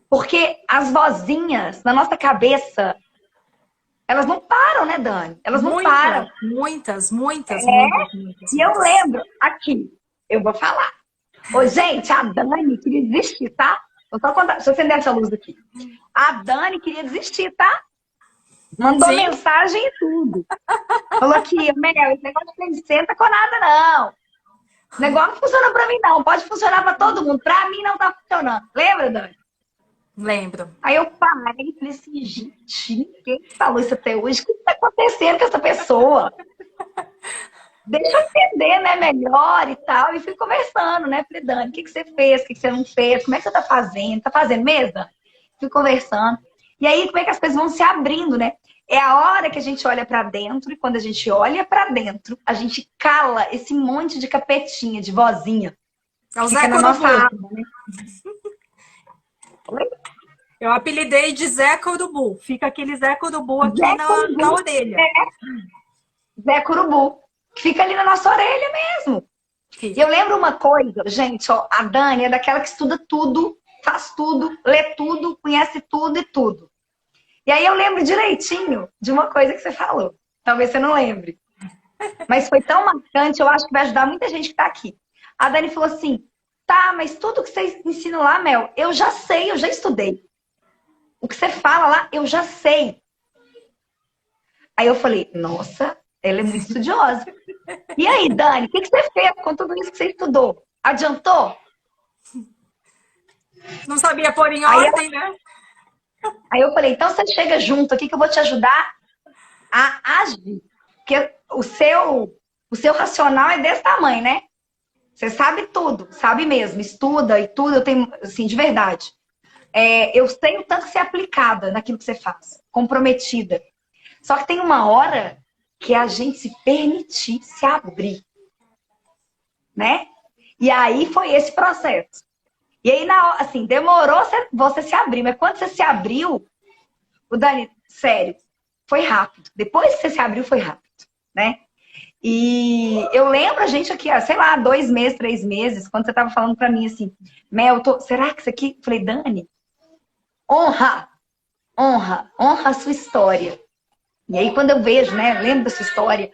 Porque as vozinhas na nossa cabeça, elas não param, né, Dani? Elas não Muitas, param. muitas, muitas, muitas, muitas E eu vezes. lembro, aqui, eu vou falar. Ô, gente, a Dani queria desistir, tá? Vou só contar, deixa eu acender essa luz aqui. A Dani queria desistir, tá? Mandou Sim, mensagem e tudo. Falou aqui, Mel, esse negócio de senta com nada, não. Esse negócio não funciona pra mim, não. Pode funcionar pra todo mundo. Pra mim não tá funcionando. Lembra, Dani? lembro. Aí eu parei e falei assim, gente, ninguém falou isso até hoje. O que tá acontecendo com essa pessoa? Deixa eu entender, né, melhor e tal. E fui conversando, né? Falei, Dani, o que você fez? O que você não fez? Como é que você tá fazendo? Tá fazendo mesmo? Fui conversando. E aí, como é que as coisas vão se abrindo, né? É a hora que a gente olha pra dentro, e quando a gente olha pra dentro, a gente cala esse monte de capetinha, de vozinha, É que o fica Zé na nossa Corubu. alma, né? Oi? Eu apelidei de Zé Corubu. Fica aquele Zé Corubu aqui Zé na Curubu, orelha. Zé Curubu, que fica ali na nossa orelha mesmo. E eu Fica. lembro uma coisa, gente, ó, a Dani é daquela que estuda tudo, faz tudo, lê tudo, conhece tudo e tudo. E aí eu lembro direitinho de uma coisa que você falou. Talvez você não lembre. Mas foi tão marcante, eu acho que vai ajudar muita gente que tá aqui. A Dani falou assim, tá, mas tudo que você ensina lá, Mel, eu já sei, eu já estudei. O que você fala lá, eu já sei. Aí eu falei, nossa, ela é muito estudiosa. E aí, Dani, o que você fez com tudo isso que você estudou? Adiantou? Não sabia pôr em Aí, ordem, né? aí eu falei, então você chega junto aqui que eu vou te ajudar a agir. Porque o seu racional é desse tamanho, né? Você sabe tudo, sabe mesmo, estuda e tudo, eu tenho, assim, de verdade. Eu sei o tanto que você é aplicada naquilo que você faz, comprometida. Só que tem uma hora que a gente se permitir se abrir, né? E aí foi esse processo. E aí, assim, demorou você se abrir, mas quando você se abriu, o Dani, sério, foi rápido. Depois que você se abriu, foi rápido, né? E eu lembro a gente aqui, sei lá, 2 meses, 3 meses, quando você tava falando pra mim assim, Mel, será que isso aqui? Eu falei, Dani, honra, honra, honra a sua história. E aí, quando eu vejo, né, lembro da sua história,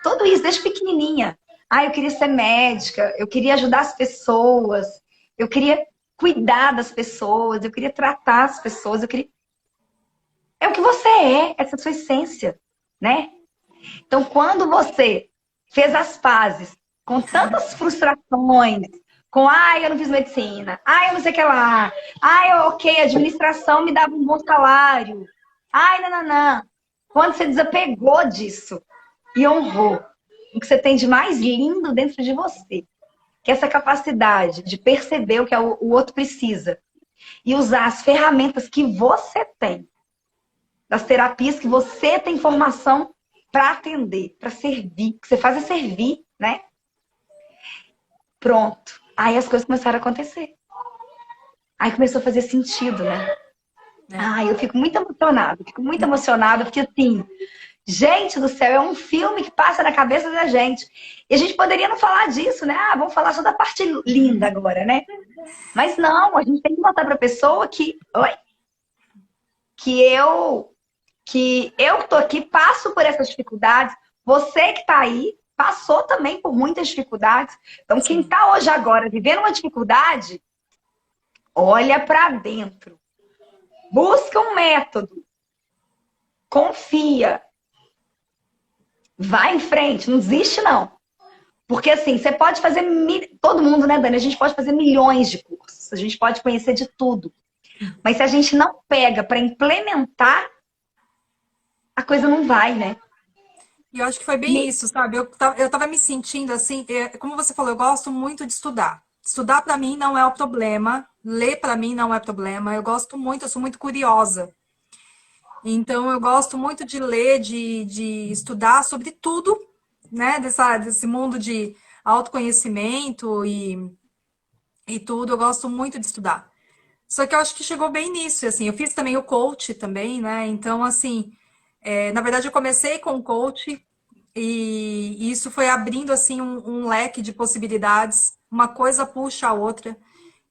tudo isso desde pequenininha. Ah, eu queria ser médica, eu queria ajudar as pessoas, eu queria cuidar das pessoas, eu queria tratar as pessoas, eu queria... É o que você essa é a sua essência, né? Então, quando você fez as pazes com tantas frustrações, com, eu não fiz medicina, eu não sei o que lá, ok, a administração me dava um bom salário, não. Quando você desapegou disso, e honrou o que você tem de mais lindo dentro de você. Que é essa capacidade de perceber o que o outro precisa e usar as ferramentas que você tem, das terapias que você tem formação para atender, para servir. O que você faz é servir, né? Pronto. Aí as coisas começaram a acontecer. Aí começou a fazer sentido, né? Ai, eu fico muito emocionada, porque assim, gente do céu, é um filme que passa na cabeça da gente. E a gente poderia não falar disso, né? Ah, vamos falar só da parte linda agora, né? Mas não, a gente tem que mostrar pra pessoa que, oi, que eu que tô aqui, passo por essas dificuldades. Você que tá aí, passou também por muitas dificuldades. Então, quem tá hoje agora vivendo uma dificuldade, olha pra dentro. Busca um método. Confia. Vai em frente, não desiste não. Porque assim, você pode fazer, todo mundo, né, Dani? A gente pode fazer milhões de cursos, a gente pode conhecer de tudo. Mas se a gente não pega para implementar, a coisa não vai, né? E eu acho que foi bem isso, sabe? Eu tava me sentindo assim, como você falou, eu gosto muito de estudar. Estudar para mim não é o problema, ler para mim não é problema. Eu gosto muito, eu sou muito curiosa. Então, eu gosto muito de ler, de estudar sobre tudo, né? Desse mundo de autoconhecimento e tudo. Eu gosto muito de estudar. Só que eu acho que chegou bem nisso, assim. Eu fiz também o coach também, né? Então, assim, na verdade, eu comecei com o coach e isso foi abrindo, assim, um leque de possibilidades. Uma coisa puxa a outra.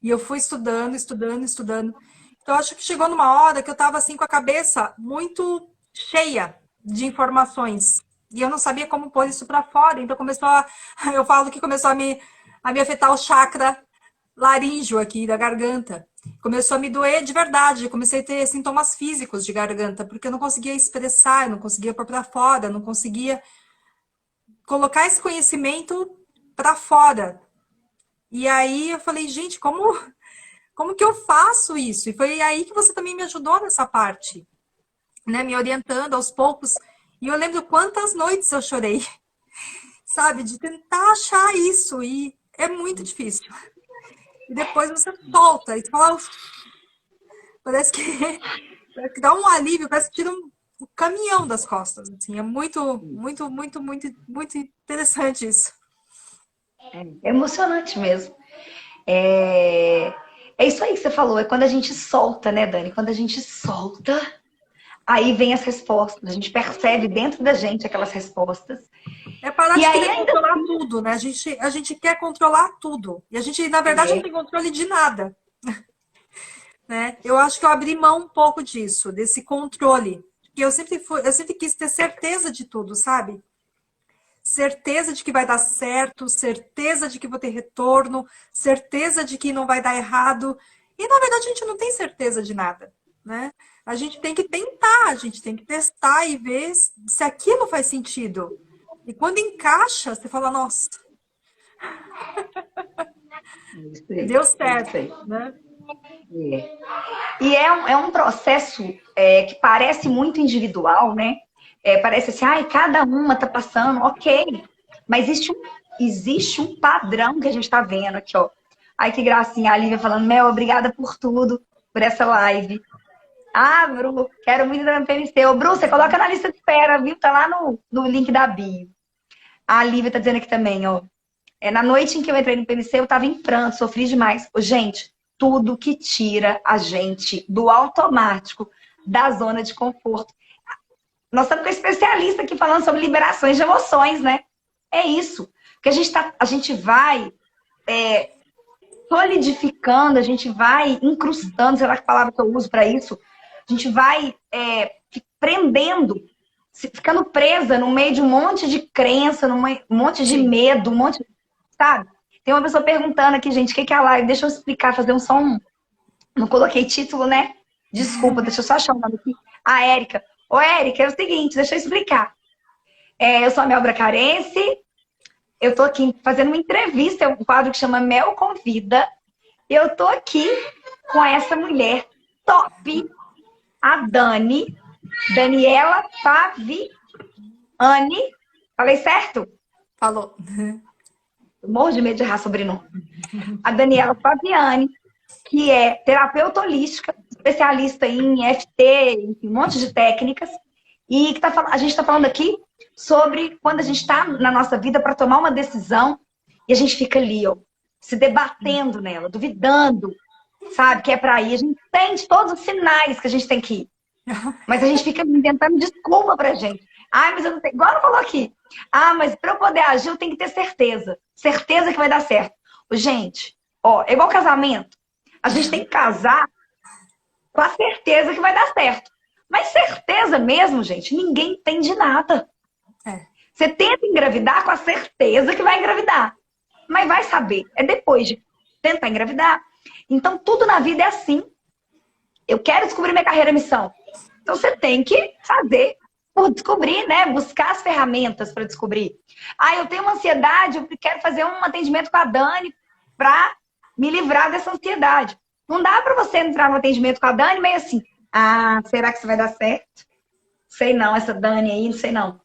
E eu fui estudando, estudando, estudando. Então, eu acho que chegou numa hora que eu estava assim com a cabeça muito cheia de informações. E eu não sabia como pôr isso para fora. Então, eu falo que começou a me afetar o chakra laríngeo aqui da garganta. Começou a me doer de verdade. Eu comecei a ter sintomas físicos de garganta, porque eu não conseguia expressar, eu não conseguia pôr para fora, eu não conseguia colocar esse conhecimento para fora. E aí eu falei, gente, como que eu faço isso? E foi aí que você também me ajudou nessa parte, né? Me orientando aos poucos. E eu lembro quantas noites eu chorei, sabe? De tentar achar isso. E é muito difícil. E depois você solta e você fala, "Uf", parece que, parece que dá um alívio, parece que tira um caminhão das costas. Assim, é muito, muito, muito, muito, muito interessante isso. É emocionante mesmo. É... é isso aí que você falou, é quando a gente solta, né, Dani? Quando a gente solta, aí vem as respostas. A gente percebe dentro da gente aquelas respostas. É parar E de aí querer ainda controlar tudo, né? A gente quer controlar tudo. E a gente, na verdade, não é, tem controle de nada, né? Eu acho que eu abri mão um pouco disso, desse controle. Que eu sempre quis ter certeza de tudo, sabe? Certeza de que vai dar certo, certeza de que vou ter retorno, certeza de que não vai dar errado. E na verdade a gente não tem certeza de nada, né? A gente tem que tentar, a gente tem que testar e ver se aquilo faz sentido. E quando encaixa, você fala, nossa, isso aí, deu é isso certo, aí. né? É. E é um processo que parece muito individual, né? Parece assim, ai, cada uma tá passando, ok. Mas existe um padrão que a gente está vendo aqui, ó. Ai, que gracinha, a Lívia falando, Mel, obrigada por tudo, por essa live. Ah, Bru, quero muito entrar no PNC. Ô, Bru, você coloca na lista de espera, viu? Tá lá no link da bio. A Lívia tá dizendo aqui também, ó. Na noite em que eu entrei no PNC, eu tava em pranto, sofri demais. Ô, gente, tudo que tira a gente do automático, da zona de conforto. Nós estamos com um especialista aqui falando sobre liberações de emoções, né? É isso. Porque a gente vai solidificando, a gente vai incrustando, sei lá que palavra que eu uso para isso, a gente vai prendendo, ficando presa no meio de um monte de crença, um monte de Sim. medo, um monte, sabe? Tem uma pessoa perguntando aqui, gente, o que é a live? Deixa eu explicar, fazer um som. Não coloquei título, né? Desculpa, deixa eu só achar o nome aqui. A Érica. Ô, Érica, é o seguinte, deixa eu explicar. Eu sou a Mel Bracarense, eu tô aqui fazendo uma entrevista, é um quadro que chama Mel Convida. E eu tô aqui com essa mulher top, a Daniela Faviani. Falei certo? Falou. Eu morro de medo de errar sobrenome. A Daniela Fabiani, que é terapeuta holística, especialista em EFT, em um monte de técnicas, e que a gente está falando aqui sobre quando a gente está na nossa vida para tomar uma decisão e a gente fica ali, ó, se debatendo nela, duvidando, sabe, que é para ir. A gente entende todos os sinais que a gente tem que ir, mas a gente fica inventando desculpa pra gente. Ah, mas eu não tenho. Igual ela falou aqui. Ah, mas para eu poder agir, eu tenho que ter certeza. Certeza que vai dar certo. Gente, ó, é igual casamento. A gente tem que casar com a certeza que vai dar certo. Mas certeza mesmo, gente, ninguém tem de nada. É. Você tenta engravidar com a certeza que vai engravidar. Mas vai saber. É depois de tentar engravidar. Então, tudo na vida é assim. Eu quero descobrir minha carreira missão. Então, você tem que fazer por descobrir, né? Buscar as ferramentas para descobrir. Ah, eu tenho uma ansiedade, eu quero fazer um atendimento com a Dani para me livrar dessa ansiedade. Não dá para você entrar no atendimento com a Dani meio assim, ah, será que isso vai dar certo? Sei não, essa Dani aí, não sei não.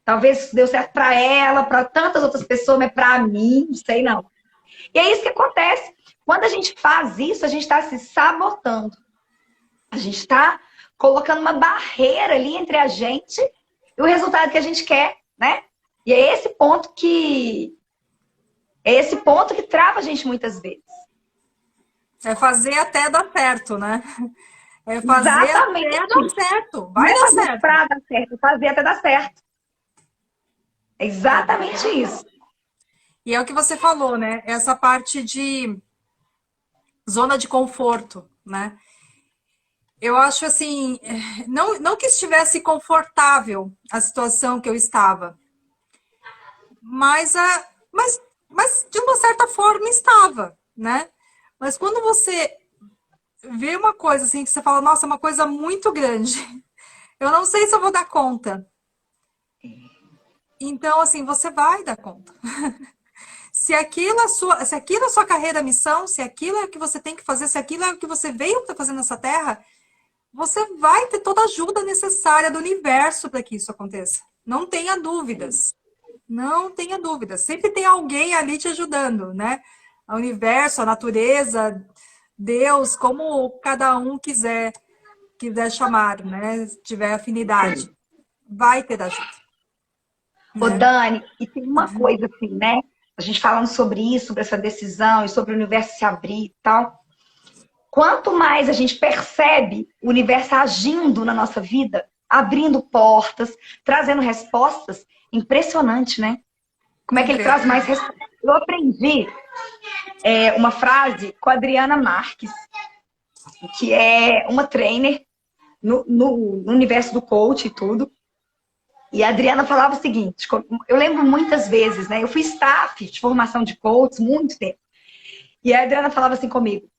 Talvez deu certo para ela, para tantas outras pessoas, mas para mim, não sei não. E é isso que acontece. Quando a gente faz isso, a gente está se sabotando. A gente está colocando uma barreira ali entre a gente e o resultado que a gente quer, né? E é esse ponto que trava a gente muitas vezes. É fazer até dar certo, né? É fazer Exatamente. até dar certo. Não Vai é dar fazer certo. pra dar certo, é fazer até dar certo. É exatamente isso. E é o que você falou, né? Essa parte de zona de conforto, né? Eu acho assim, não que estivesse confortável a situação que eu estava, mas, mas de uma certa forma estava, né? Mas quando você vê uma coisa assim, que você fala, nossa, é uma coisa muito grande, eu não sei se eu vou dar conta. Então, assim, você vai dar conta. Se aquilo é a sua carreira missão, se aquilo é o que você tem que fazer, se aquilo é o que você veio para fazer nessa terra, você vai ter toda a ajuda necessária do universo para que isso aconteça. Não tenha dúvidas. Não tenha dúvidas. Sempre tem alguém ali te ajudando, né? O universo, a natureza, Deus, como cada um quiser chamar, né? Se tiver afinidade, vai ter ajuda. Ô, Né? Dani, e tem uma coisa assim, né? A gente falando sobre isso, sobre essa decisão e sobre o universo se abrir e tal. Quanto mais a gente percebe o universo agindo na nossa vida, abrindo portas, trazendo respostas, impressionante, né? Como é que ele traz mais respostas? Eu aprendi uma frase com a Adriana Marques, que é uma trainer no universo do coach e tudo. E a Adriana falava o seguinte, eu lembro muitas vezes, né? Eu fui staff de formação de coach muito tempo. E a Adriana falava assim comigo,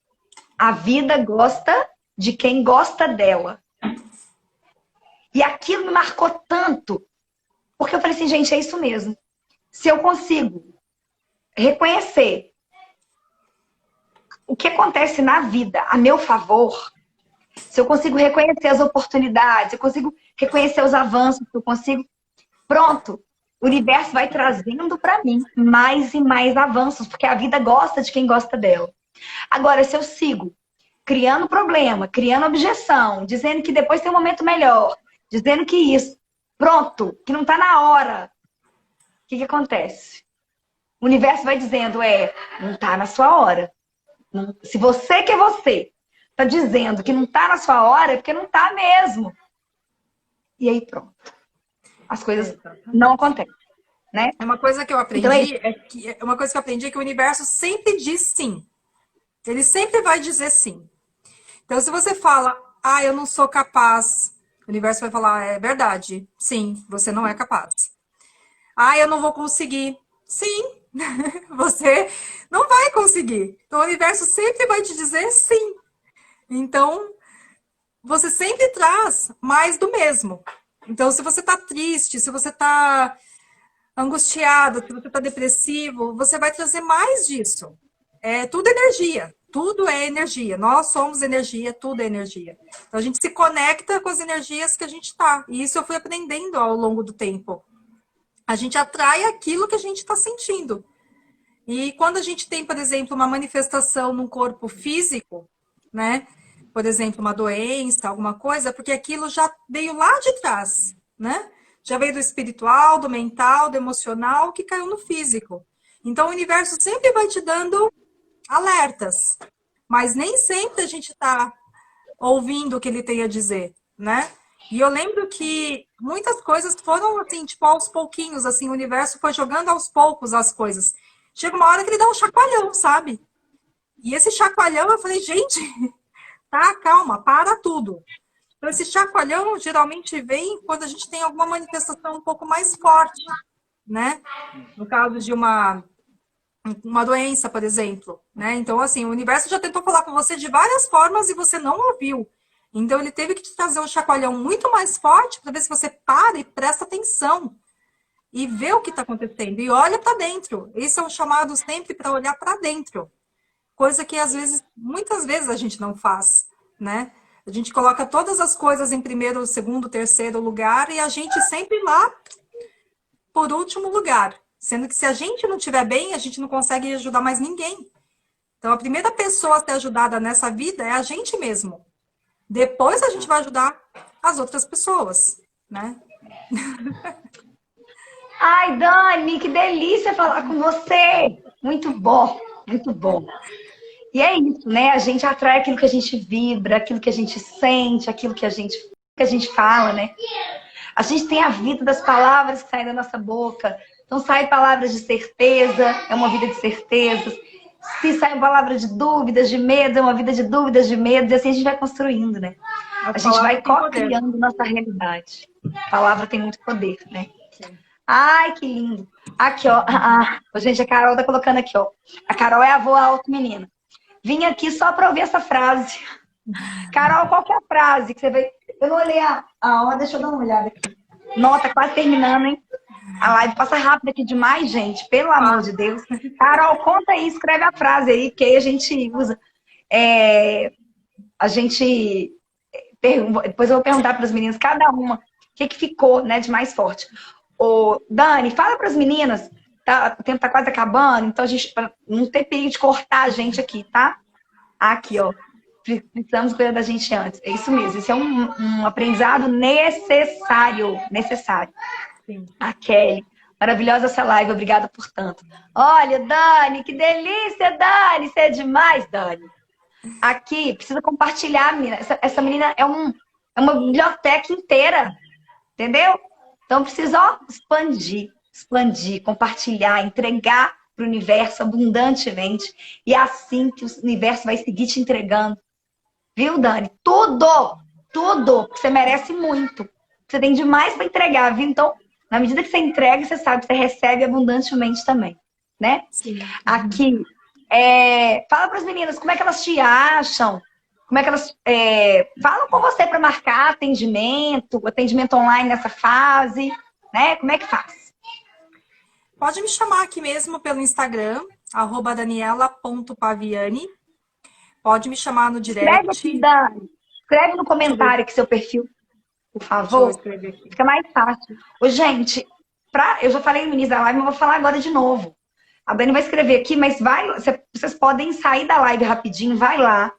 a vida gosta de quem gosta dela. E aquilo me marcou tanto, porque eu falei assim, gente, é isso mesmo. Se eu consigo reconhecer o que acontece na vida a meu favor, se eu consigo reconhecer as oportunidades, se eu consigo reconhecer os avanços, se eu consigo... Pronto, o universo vai trazendo para mim mais e mais avanços, porque a vida gosta de quem gosta dela. Agora, se eu sigo criando problema, criando objeção, dizendo que depois tem um momento melhor, dizendo que isso, pronto, que não está na hora, o que acontece? O universo vai dizendo, não está na sua hora. Se você que é você está dizendo que não está na sua hora, é porque não está mesmo. E aí pronto. As coisas não acontecem, né? Uma coisa que eu aprendi Então, é que o universo sempre diz sim. Ele sempre vai dizer sim. Então, se você fala, eu não sou capaz, o universo vai falar, é verdade. Sim, você não é capaz. Eu não vou conseguir. Sim, você não vai conseguir. Então, o universo sempre vai te dizer sim. Então, você sempre traz mais do mesmo. Então, se você está triste, se você está angustiado, se você está depressivo, você vai trazer mais disso. É tudo energia. Tudo é energia. Nós somos energia, tudo é energia. Então, a gente se conecta com as energias que a gente está. E isso eu fui aprendendo ao longo do tempo. a gente atrai aquilo que a gente está sentindo. E quando a gente tem, por exemplo, uma manifestação no corpo físico, né? Por exemplo, uma doença, alguma coisa, porque aquilo já veio lá de trás, né? Já veio do espiritual, do mental, do emocional, que caiu no físico. Então, o universo sempre vai te dando alertas, mas nem sempre a gente está ouvindo o que ele tem a dizer, né? E eu lembro que muitas coisas foram assim, tipo, aos pouquinhos, assim, o universo foi jogando aos poucos as coisas. Chega uma hora que ele dá um chacoalhão, sabe? E esse chacoalhão, eu falei, gente, tá, calma, para tudo. Então, esse chacoalhão geralmente vem quando a gente tem alguma manifestação um pouco mais forte, né? No caso de uma doença, por exemplo, né? Então, assim, o universo já tentou falar com você de várias formas e você não ouviu. Então, ele teve que te trazer um chacoalhão muito mais forte para ver se você para e presta atenção e vê o que está acontecendo e olha para dentro. Esses são chamados sempre para olhar para dentro, coisa que às vezes, muitas vezes a gente não faz, né? A gente coloca todas as coisas em primeiro, segundo, terceiro lugar e a gente sempre lá por último lugar. Sendo que se a gente não estiver bem, a gente não consegue ajudar mais ninguém. Então, a primeira pessoa a ser ajudada nessa vida é a gente mesmo. Depois a gente vai ajudar as outras pessoas, né? Ai, Dani, que delícia falar com você. Muito bom, muito bom. E é isso, né? A gente atrai aquilo que a gente vibra, aquilo que a gente sente, aquilo que a gente fala, né? A gente tem a vida das palavras que saem da nossa boca. Então, saem palavras de certeza, é uma vida de certezas. Se saem palavras de dúvidas, de medo, é uma vida de dúvidas, de medos. E assim a gente vai construindo, né? A gente vai co-criando nossa realidade. A palavra tem muito poder, né? Ai, que lindo. Aqui, ó. Gente, a Carol tá colocando aqui, ó. A Carol é a avó alto, menina. Vim aqui só para ouvir essa frase. Carol, qual que é a frase que você veio? Eu não olhei a hora, deixa eu dar uma olhada aqui. Nossa, quase terminando, hein? A live passa rápido aqui demais, gente. Pelo amor de Deus. Carol, conta aí, escreve a frase aí, que aí a gente usa. A gente... Depois eu vou perguntar para as meninas, cada uma, o que ficou, né, de mais forte. Ô, Dani, fala para as meninas, tá, o tempo tá quase acabando, então a gente não tem perigo de cortar a gente aqui, tá? Aqui, ó. Precisamos cuidar da gente antes. É isso mesmo. Isso é um aprendizado necessário. Necessário. Sim. A Kelly. Maravilhosa essa live. Obrigada por tanto. Olha, Dani, que delícia, Dani. Você é demais, Dani. Aqui, precisa compartilhar, menina. Essa menina é uma biblioteca inteira. Entendeu? Então, precisa, ó, expandir, compartilhar, entregar para o universo abundantemente. E é assim que o universo vai seguir te entregando. Viu, Dani? Tudo! Tudo! Você merece muito. Você tem demais para entregar, viu? Então, na medida que você entrega, você sabe que você recebe abundantemente também, né? Sim. Aqui, fala para as meninas como é que elas te acham, como é que elas falam com você para marcar atendimento online nessa fase, né? Como é que faz? Pode me chamar aqui mesmo pelo Instagram, @daniela.paviani. Pode me chamar no direct. Escreve aqui, Dani. Escreve no comentário aqui seu perfil, por favor. Fica mais fácil. Ô, gente, eu já falei no início da live, mas vou falar agora de novo. A Dani vai escrever aqui, mas vocês podem sair da live rapidinho, vai lá.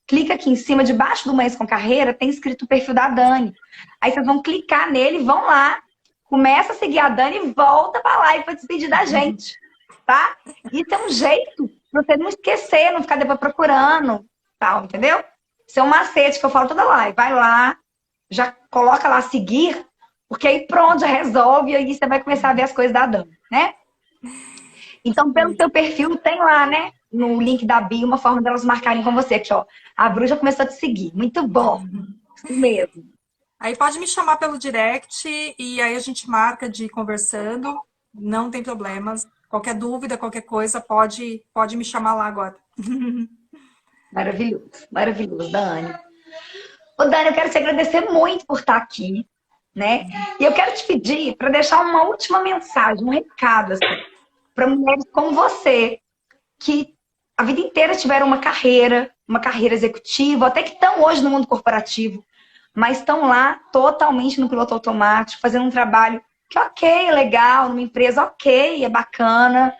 Clica aqui em cima, debaixo do Mães com Carreira, tem escrito o perfil da Dani. Aí vocês vão clicar nele, vão lá, começa a seguir a Dani e volta pra live pra despedir da gente, tá? Isso é um jeito pra você não esquecer, não ficar depois procurando, tal, entendeu? Isso é um macete que eu falo toda live. Vai lá, já coloca lá seguir, porque aí pronto, já resolve e aí você vai começar a ver as coisas da Dani, né? Então, pelo seu perfil, tem lá, né? No link da bio, uma forma delas marcarem com você. Aqui, ó. A Bru já começou a te seguir. Muito bom. Isso mesmo. Aí pode me chamar pelo direct e aí a gente marca de ir conversando. Não tem problemas. Qualquer dúvida, qualquer coisa, pode me chamar lá agora. Maravilhoso. Maravilhoso, Dani. Ô, Dani, eu quero te agradecer muito por estar aqui, né? E eu quero te pedir para deixar uma última mensagem, um recado, assim, para mulheres como você, que a vida inteira tiveram uma carreira executiva, até que estão hoje no mundo corporativo, mas estão lá totalmente no piloto automático, fazendo um trabalho que ok, é legal, numa empresa ok, é bacana,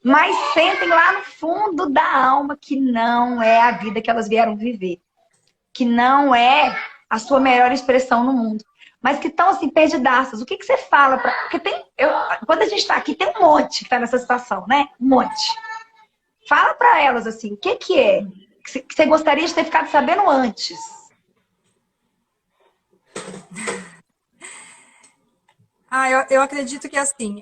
mas sentem lá no fundo da alma que não é a vida que elas vieram viver, que não é a sua melhor expressão no mundo, mas que estão assim perdidaças. O que que você fala para? Porque quando a gente está aqui tem um monte que está nessa situação, né? Um monte. Fala para elas assim, o que que é que você gostaria de ter ficado sabendo antes? Eu acredito que assim,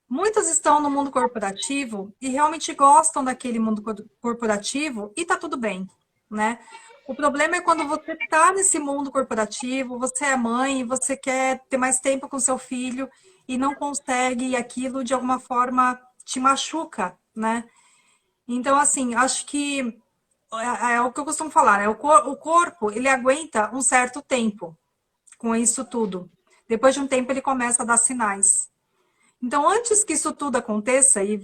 muitas estão no mundo corporativo e realmente gostam daquele mundo corporativo e tá tudo bem, né? O problema é quando você tá nesse mundo corporativo, você é mãe e você quer ter mais tempo com seu filho e não consegue e aquilo de alguma forma te machuca, né? Então, assim, acho que é o que eu costumo falar, né? O corpo, ele aguenta um certo tempo com isso tudo. Depois de um tempo, ele começa a dar sinais. Então, antes que isso tudo aconteça e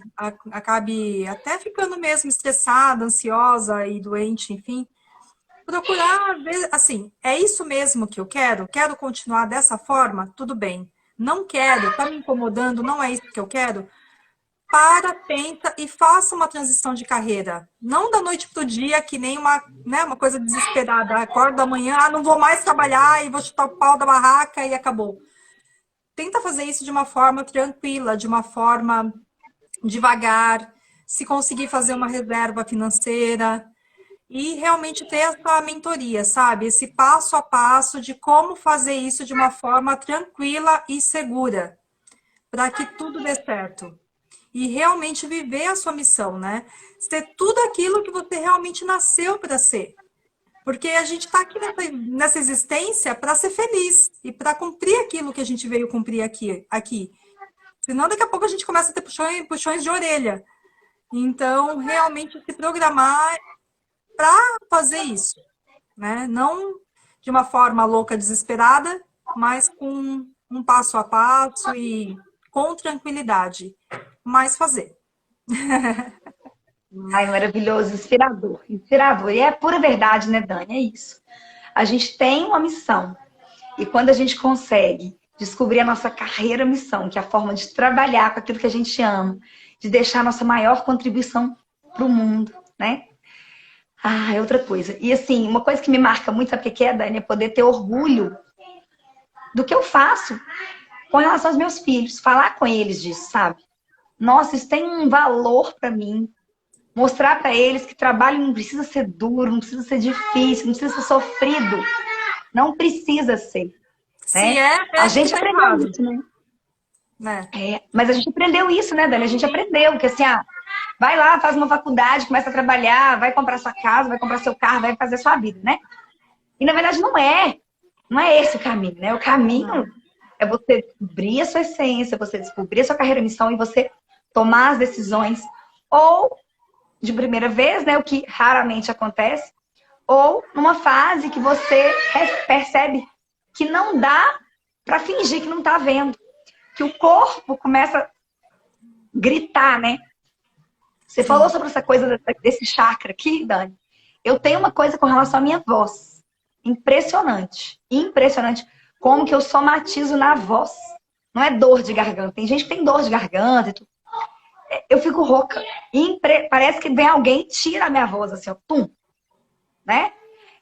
acabe até ficando mesmo estressada, ansiosa e doente, enfim, procurar ver, assim, é isso mesmo que eu quero? Quero continuar dessa forma? Tudo bem. Não quero, tá me incomodando, não é isso que eu quero? Para, pensa e faça uma transição de carreira. Não da noite para o dia, que nem uma coisa desesperada. Acordo amanhã, não vou mais trabalhar e vou chutar o pau da barraca e acabou. Tenta fazer isso de uma forma tranquila, de uma forma devagar, se conseguir fazer uma reserva financeira e realmente ter essa mentoria, sabe? Esse passo a passo de como fazer isso de uma forma tranquila e segura, para que tudo dê certo. E realmente viver a sua missão, né? Ser tudo aquilo que você realmente nasceu para ser. Porque a gente está aqui nessa existência para ser feliz e para cumprir aquilo que a gente veio cumprir aqui. Senão, daqui a pouco a gente começa a ter puxões de orelha. Então, realmente se programar para fazer isso, né? Não de uma forma louca, desesperada, mas com um passo a passo e com tranquilidade. Mas fazer. Ai, maravilhoso, inspirador, inspirador. E é pura verdade, né, Dani? É isso. A gente tem uma missão. E quando a gente consegue descobrir a nossa carreira missão, que é a forma de trabalhar com aquilo que a gente ama, de deixar a nossa maior contribuição para o mundo, né? Ah, é outra coisa. E assim, uma coisa que me marca muito, sabe o que é, Dani? É poder ter orgulho do que eu faço com relação aos meus filhos. Falar com eles disso, sabe? Nossa, isso tem um valor para mim. Mostrar para eles que trabalho não precisa ser duro, não precisa ser difícil, não precisa ser sofrido. Não precisa ser, Se né? é A porque gente tá aprendeu errado, isso, né? né? Mas a gente aprendeu isso, né, Dani? A gente aprendeu que assim, vai lá, faz uma faculdade, começa a trabalhar, vai comprar sua casa, vai comprar seu carro, vai fazer sua vida, né? E na verdade não é. Não é esse o caminho, né? O caminho Não. é você descobrir a sua essência, você descobrir a sua carreira missão e você tomar as decisões ou de primeira vez, né, o que raramente acontece, ou numa fase que você percebe que não dá para fingir que não tá vendo, que o corpo começa a gritar, né? Você falou Sim. sobre essa coisa desse chakra aqui, Dani. Eu tenho uma coisa com relação à minha voz. Impressionante. Impressionante como que eu somatizo na voz. Não é dor de garganta. Tem gente que tem dor de garganta e tudo. Eu fico rouca. Parece que vem alguém e tira a minha voz, assim, ó, pum, né?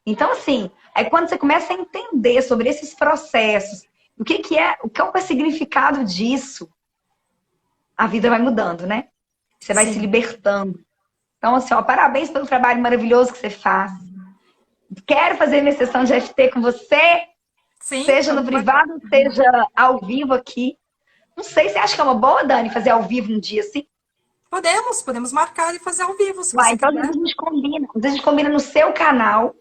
Então, assim, aí quando você começa a entender sobre esses processos, o que é, qual é o significado disso, a vida vai mudando, né? Você vai se Sim. libertando. Então, assim, ó, parabéns pelo trabalho maravilhoso que você faz. Quero fazer minha sessão de FT com você, Sim, seja no vamos marcar. privado, seja ao vivo aqui. Não sei, você acha que é uma boa, Dani, fazer ao vivo um dia assim? Podemos marcar e fazer ao vivo, se Uai, você então às vezes quiser. a gente combina. Às vezes a gente combina no seu canal.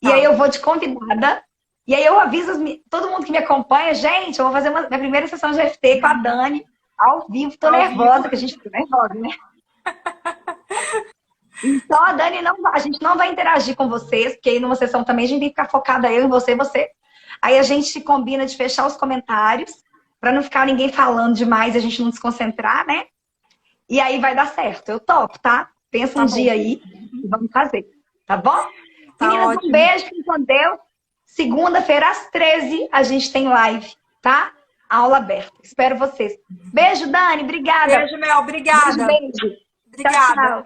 E aí Tá. eu vou de convidada. E aí eu aviso todo mundo que me acompanha. Gente, eu vou fazer minha primeira sessão de FT com a Dani. Ao vivo. Tô Ao vivo. nervosa, que a gente fica nervosa, né? Então a Dani não vai, a gente não vai interagir com vocês, porque aí numa sessão também a gente tem que ficar focada eu em você e você. Aí a gente combina de fechar os comentários, para não ficar ninguém falando demais e a gente não desconcentrar, né? E aí vai dar certo. Eu topo, tá? Pensa um Tá bom. dia aí e vamos fazer. Tá bom? Tá Meninas, um ótimo. beijo, fiquem com Deus. Segunda-feira, às 13 a gente tem live. tá? Aula aberta. Espero vocês. Beijo, Dani. Obrigada. Beijo, Mel. Obrigada. Beijo. Tchau, Obrigada. tchau.